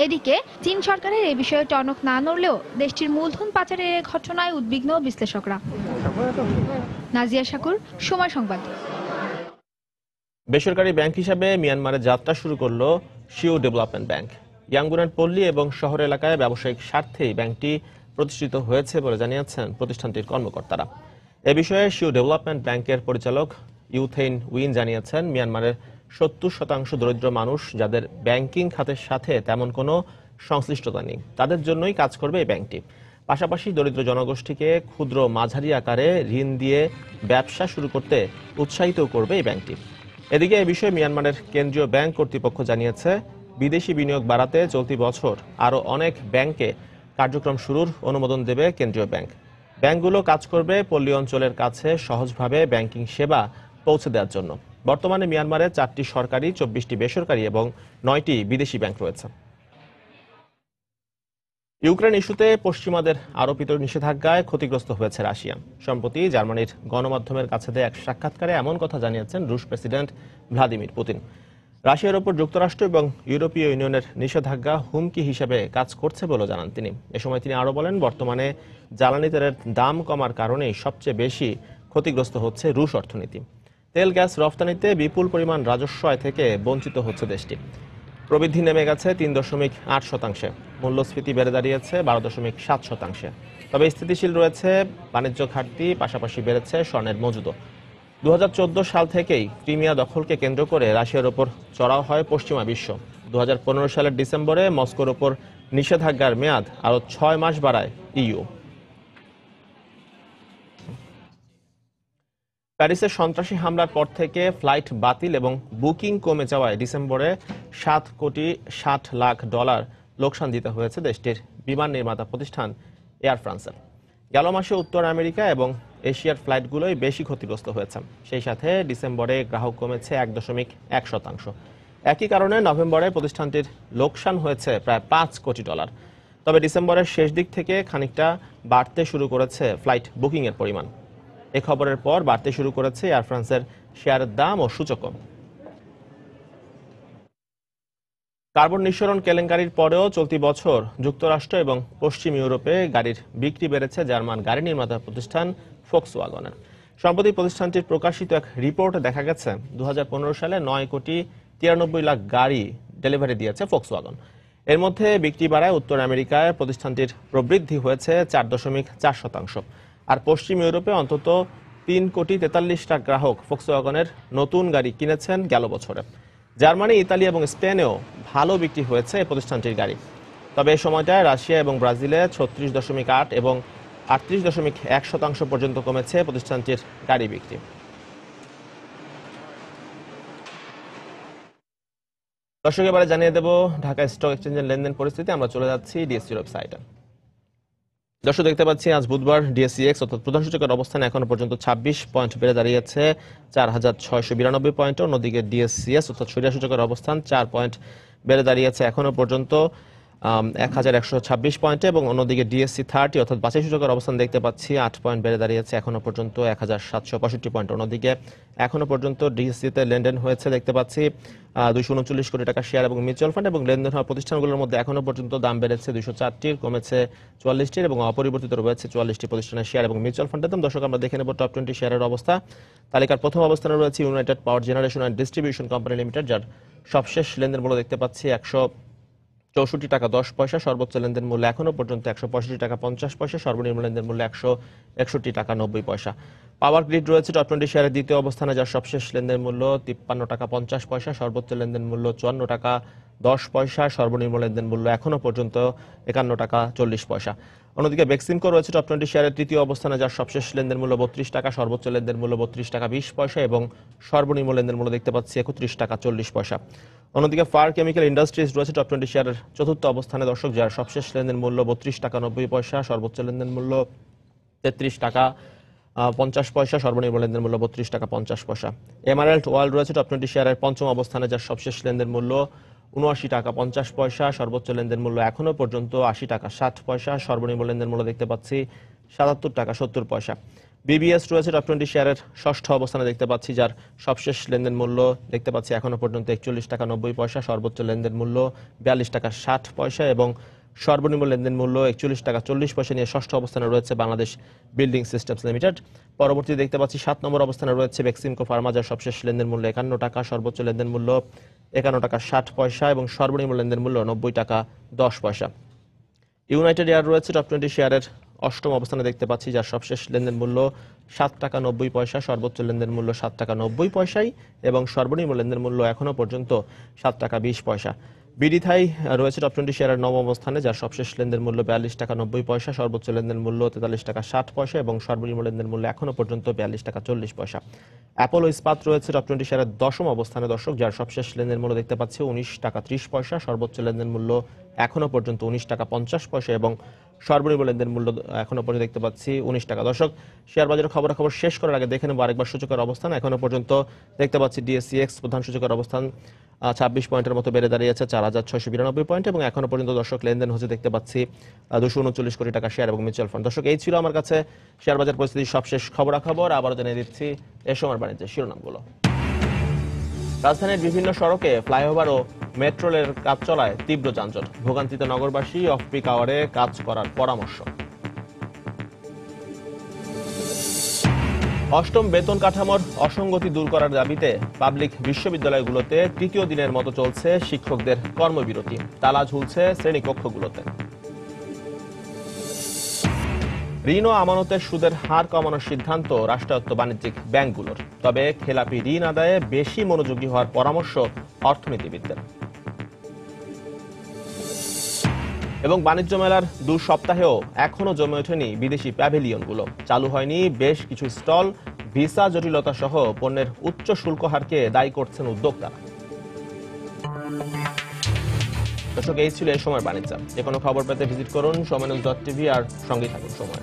এদিকে চীন সরকারের এই বিষয়ে টনক না নড়লেও দেশটির মূলধন পাচারের ঘটনায় উদ্বিগ্ন বিশ্লেষকরা। নাজিয়া শাকুর, সময় সংবাদ। বেসরকারি ব্যাংক হিসাবে মিয়ানমারে যাত্রা শুরু করল শিও ডেভেলপমেন্ট ব্যাংক। ইয়াঙ্গুনের পল্লী এবং শহর এলাকায় ব্যবসায়িক স্বার্থেই ব্যাংকটি প্রতিষ্ঠিত হয়েছে বলে জানিয়েছেন প্রতিষ্ঠানটির কর্মকর্তারা। এ বিষয়ে শিও ডেভেলপমেন্ট ব্যাংকের পরিচালক ইউথেইন উইন জানিয়েছেন, মিয়ানমারের 70% দরিদ্র মানুষ যাদের ব্যাংকিং খাতের সাথে তেমন কোনো সংশ্লিষ্টতা নেই, তাদের জন্যই কাজ করবে এই ব্যাংকটি। পাশাপাশি দরিদ্র জনগোষ্ঠীকে ক্ষুদ্র মাঝারি আকারে ঋণ দিয়ে ব্যবসা শুরু করতে উৎসাহিত করবে এই ব্যাংকটি। এদিকে এই বিষয়ে মিয়ানমারের কেন্দ্রীয় ব্যাংক কর্তৃপক্ষ জানিয়েছে, বিদেশি বিনিয়োগ বাড়াতে চলতি বছর আরও অনেক ব্যাংকে কার্যক্রম শুরুর অনুমোদন দেবে কেন্দ্রীয় ব্যাংক। ব্যাংকগুলো কাজ করবে পল্লী অঞ্চলের কাছে সহজভাবে ব্যাংকিং সেবা পৌঁছে দেওয়ার জন্য। বর্তমানে মিয়ানমারে 4টি সরকারি, 24টি বেসরকারি এবং 9টি বিদেশি ব্যাংক রয়েছে। ইউক্রেন ইস্যুতে পশ্চিমাদের আরোপিত নিষেধাজ্ঞায় ক্ষতিগ্রস্ত হয়েছে রাশিয়া। সম্প্রতি জার্মানির গণমাধ্যমের কাছে দেয়া এক সাক্ষাৎকারে এমন কথা জানিয়েছেন রুশ প্রেসিডেন্ট ভ্লাদিমির পুতিন। রাশিয়ার ওপর যুক্তরাষ্ট্র এবং ইউরোপীয় ইউনিয়নের নিষেধাজ্ঞা হুমকি হিসেবে কাজ করছে বলে জানান তিনি। এ সময় তিনি আরও বলেন, বর্তমানে জ্বালানি তেলের দাম কমার কারণেই সবচেয়ে বেশি ক্ষতিগ্রস্ত হচ্ছে রুশ অর্থনীতি। তেল গ্যাস রফতানিতে বিপুল পরিমাণ রাজস্ব আয় থেকে বঞ্চিত হচ্ছে দেশটি। প্রবৃদ্ধি নেমে গেছে ৩.৮%, মূল্যস্ফীতি বেড়ে দাঁড়িয়েছে 12.7%। তবে স্থিতিশীল রয়েছে বাণিজ্য ঘাটতি, পাশাপাশি বেড়েছে স্বর্ণের মজুদও। 2014 সাল থেকেই ক্রিমিয়া দখলকে কেন্দ্র করে রাশিয়ার ওপর চড়াও হয় পশ্চিমা বিশ্ব। 2015 সালের ডিসেম্বরে মস্কোর ওপর নিষেধাজ্ঞার মেয়াদ আরও 6 মাস বাড়ায় ইইউ। প্যারিসে সন্ত্রাসী হামলার পর থেকে ফ্লাইট বাতিল এবং বুকিং কমে যাওয়ায় ডিসেম্বরে $7.60 কোটি লোকসান দিতে হয়েছে দেশটির বিমান নির্মাতা প্রতিষ্ঠান এয়ার ফ্রান্সের। গেল মাসে উত্তর আমেরিকা এবং এশিয়ার ফ্লাইটগুলোই বেশি ক্ষতিগ্রস্ত হয়েছে। সেই সাথে ডিসেম্বরে গ্রাহক কমেছে 1.1%। একই কারণে নভেম্বরে প্রতিষ্ঠানটির লোকসান হয়েছে প্রায় $5 কোটি। তবে ডিসেম্বরের শেষ দিক থেকে খানিকটা বাড়তে শুরু করেছে ফ্লাইট বুকিংয়ের পরিমাণ। এ খবরের পর বাড়তে শুরু করেছে এয়ার ফ্রান্সের শেয়ারের দাম ও সূচকও। কার্বন নিঃসরণ কেলেঙ্কারির পরেও চলতি বছর যুক্তরাষ্ট্র এবং পশ্চিম ইউরোপে গাড়ির বিক্রি বেড়েছে জার্মান গাড়ি নির্মাতা প্রতিষ্ঠান ফোক্সওয়াগনের। সম্প্রতি প্রতিষ্ঠানটির প্রকাশিত এক রিপোর্টে দেখা গেছে 2015 সালে 9.93 কোটি গাড়ি ডেলিভারি দিয়েছে ফোক্সওয়াগন। এর মধ্যে বিক্রি বাড়ায় উত্তর আমেরিকায় প্রতিষ্ঠানটির প্রবৃদ্ধি হয়েছে 4.4%। আর পশ্চিম ইউরোপে অন্তত 3.43 কোটি গ্রাহক ফোক্সওয়াগনের নতুন গাড়ি কিনেছেন গেল বছরে। জার্মানি, ইতালি এবং স্পেনেও ভালো বিক্রি হয়েছে এই প্রতিষ্ঠানটির গাড়ি। তবে এই সময়টায় রাশিয়া এবং ব্রাজিলে 36.8 এবং 38.1% পর্যন্ত কমেছে প্রতিষ্ঠানটির গাড়ি বিক্রি। দর্শক, এবারে জানিয়ে দেব ঢাকা স্টক এক্সচেঞ্জের লেনদেন পরিস্থিতি। আমরা চলে যাচ্ছি ডিএসসির ওয়েবসাইটে। দর্শক, দেখতে পাচ্ছি আজ বুধবার ডিএসসিএক্স অর্থাৎ প্রধান সূচকের অবস্থানে এখনো পর্যন্ত 26 পয়েন্ট বেড়ে দাঁড়িয়েছে 4,692 পয়েন্টে। অন্যদিকে ডিএসসিএস অর্থাৎ সরিয়া সূচকের অবস্থান 4 পয়েন্ট বেড়ে দাঁড়িয়েছে এখনো পর্যন্ত 1,126 পয়েন্টে। এবং অন্যদিকে ডিএসসি 30 অর্থাৎ বাছাই সূচকের অবস্থান দেখতে পাচ্ছি 8 পয়েন্ট বেড়ে দাঁড়িয়েছে এখনো পর্যন্ত 1,765 পয়েন্ট। অন্যদিকে এখনো পর্যন্ত ডিএসসিতে লেনদেন হয়েছে দেখতে পাচ্ছি 239 কোটি টাকা শেয়ার এবং মিউচুয়াল ফান্ড। এবং লেনদেন হওয়া প্রতিষ্ঠানগুলোর মধ্যে এখনো পর্যন্ত দাম বেড়েছে 204টির, কমেছে 44টির এবং অপরিবর্তিত রয়েছে 44টি প্রতিষ্ঠানের শেয়ার এবং মিউচুয়াল ফান্ডের দাম। দর্শক, আমরা দেখে নেব টপ 20 শেয়ারের অবস্থা। তালিকার প্রথম অবস্থানে রয়েছে United power generation and distribution company limited, যার সবশেষ লেনদেন মূল্য দেখতে পাচ্ছি 164 টাকা 10 পয়সা। সর্বোচ্চ লেনদেন মূল্য এখনো পর্যন্ত 165 টাকা 50 পয়সা। সর্বনিম্ন লেনদেন মূল্য 161 টাকা 90 পয়সা। পাওয়ার গ্রিড রয়েছে টপ 20 শেয়ারের দ্বিতীয় অবস্থানে, যার সবশেষ লেনদেন মূল্য 53 টাকা 50 পয়সা। সর্বোচ্চ লেনদেন মূল্য 54 টাকা 10 পয়সা। সর্বনিম্ন লেনদেন মূল্য এখনো পর্যন্ত 51 টাকা 40 পয়সা। অন্যদিকে বেক্সিমকো রয়েছে টপ 20 শেয়ারের তৃতীয় অবস্থানে, যার সবশেষ লেনদেন মূল্য 32 টাকা। সর্বোচ্চ লেনদেন মূল্য 32 টাকা 20 পয়সা এবং সর্বনিম্ন লেনদেন মূল্য দেখতে পাচ্ছি 31 টাকা 40 পয়সা। অন্যদিকে ফার কেমিক্যাল ইন্ডাস্ট্রিজ রয়েছে টপ 20 শেয়ারের চতুর্থ অবস্থানে দর্শক, যার সবশেষ লেনদেন মূল্য 32 টাকা 90 পয়সা। সর্বোচ্চ লেনদেন মূল্য 33 টাকা 50 পয়সা। সর্বনিম্ন লেনদেন মূল্য 32 টাকা 50 পয়সা। এমারেল্ড ওয়ার্ল্ড রয়েছে টপ 20 শেয়ারের পঞ্চম অবস্থানে, যার সবশেষ লেনদেন মূল্য 79 টাকা 50 পয়সা। সর্বোচ্চ লেনদেন মূল্য এখনো পর্যন্ত 80 টাকা 60 পয়সা। সর্বনিম্ন লেনদেন মূল্য দেখতে পাচ্ছি 77 টাকা 70 পয়সা। বিবিএস রয়েছে টপ 20 শেয়ারের ষষ্ঠ অবস্থানে দেখতে পাচ্ছি, যার সবশেষ লেনদেন মূল্য দেখতে পাচ্ছি এখনো পর্যন্ত 41 টাকা 90 পয়সা। সর্বোচ্চ লেনদেন মূল্য 42 টাকা 60 পয়সা এবং সর্বনিম্ন লেনদেন মূল্য 41 টাকা 40 পয়সা নিয়ে ষষ্ঠ অবস্থানে রয়েছে বাংলাদেশ বিল্ডিং সিস্টেমস লিমিটেড। পরবর্তী দেখতে পাচ্ছি 7 নম্বর অবস্থানে রয়েছে বেক্সিমকো ফার্মা, যার সবশেষ লেনদেন মূল্য 51 টাকা। সর্বোচ্চ লেনদেন মূল্য 51 টাকা 60 পয়সা এবং সর্বনিম্ন লেনদেন মূল্য 90 টাকা 10 পয়সা। ইউনাইটেড এয়ার রয়েছে টপ 20 শেয়ারের অষ্টম অবস্থানে দেখতে পাচ্ছি, যার সবশেষ লেনদেন মূল্য 7 টাকা 90 পয়সা। সর্বোচ্চ লেনদেন মূল্য 7 টাকা 90 পয়সাই এবং সর্বনিম্ন লেনদেন মূল্য এখনো পর্যন্ত 7 টাকা 20 পয়সা। বিডি থাই রয়েছে টপ 20 শেয়ারের নবম অবস্থানে, যার সবশেষ লেনদেন মূল্য 42 টাকা 90 পয়সা। সর্বোচ্চ লেনদেন মূল্য 43 টাকা 60 পয়সা এবং সর্বনিম্ন লেনদেন মূল্য এখনো পর্যন্ত 42 টাকা 40 পয়সা। অ্যাপোলো ইস্পাত রয়েছে টপ 20 শেয়ারের দশম অবস্থানে দর্শক, যার সবশেষ লেনদেন মূল্য দেখতে পাচ্ছি 19 টাকা 30 পয়সা। সর্বোচ্চ লেনদেন মূল্য এখনো পর্যন্ত 19 টাকা 50 পয়সা এবং সর্বনিম্ন লেনদেন মূল্য এখনো পর্যন্ত দেখতে পাচ্ছি 19 টাকা। দর্শক, শেয়ার বাজারের খবরাখবর শেষ করার আগে দেখে নেব আরেকবার সূচকের অবস্থান। এখনো পর্যন্ত দেখতে পাচ্ছি ডিএসসিএক্স প্রধান সূচকের অবস্থান 26 পয়েন্টের মতো বেড়ে দাঁড়িয়েছে 4,692 পয়েন্ট এবং এখনো পর্যন্ত দর্শক লেনদেন হচ্ছে দেখতে পাচ্ছি 239 কোটি টাকা শেয়ার এবং মিউচুয়াল ফান্ড। দর্শক, এই ছিল আমার কাছে শেয়ার বাজার পরিস্থিতির সবশেষ খবরাখবর। আবারও জানিয়ে দিচ্ছি এ সময়ের বাণিজ্যের শিরোনামগুলো। রাজধানীর বিভিন্ন সড়কে ফ্লাইওভার ও মেট্রো রেলের কাজ চলায় তীব্র যানজট। ভোগান্তিতে নগরবাসী, অফ পিক আওয়ারে কাজ করার পরামর্শ। অষ্টম বেতন কাঠামোর অসঙ্গতি দূর করার দাবিতে পাবলিক বিশ্ববিদ্যালয়গুলোতে তৃতীয় দিনের মতো চলছে শিক্ষকদের কর্মবিরতি। তালা ঝুলছে শ্রেণীকক্ষগুলোতে। ঋণ ও আমানতের সুদের হার কমানোর সিদ্ধান্ত রাষ্ট্রায়ত্ত বাণিজ্যিক ব্যাংকগুলোর। তবে খেলাপি ঋণ আদায়ে বেশি মনোযোগী হওয়ার পরামর্শ অর্থনীতিবিদদের। এবং বাণিজ্য মেলার 2 সপ্তাহেও এখনো জমে ওঠেনি বিদেশি প্যাভিলিয়নগুলো। চালু হয়নি বেশ কিছু স্টল। ভিসা জটিলতা সহ পণ্যের উচ্চ শুল্ক হারকে দায়ী করছেন উদ্যোক্তারা। দর্শক, এই ছিল এই সময় বাণিজ্য। যে কোনো খবর পেতে ভিজিট করুন সময়নিউজ.tv আর সঙ্গেই থাকুন সময়।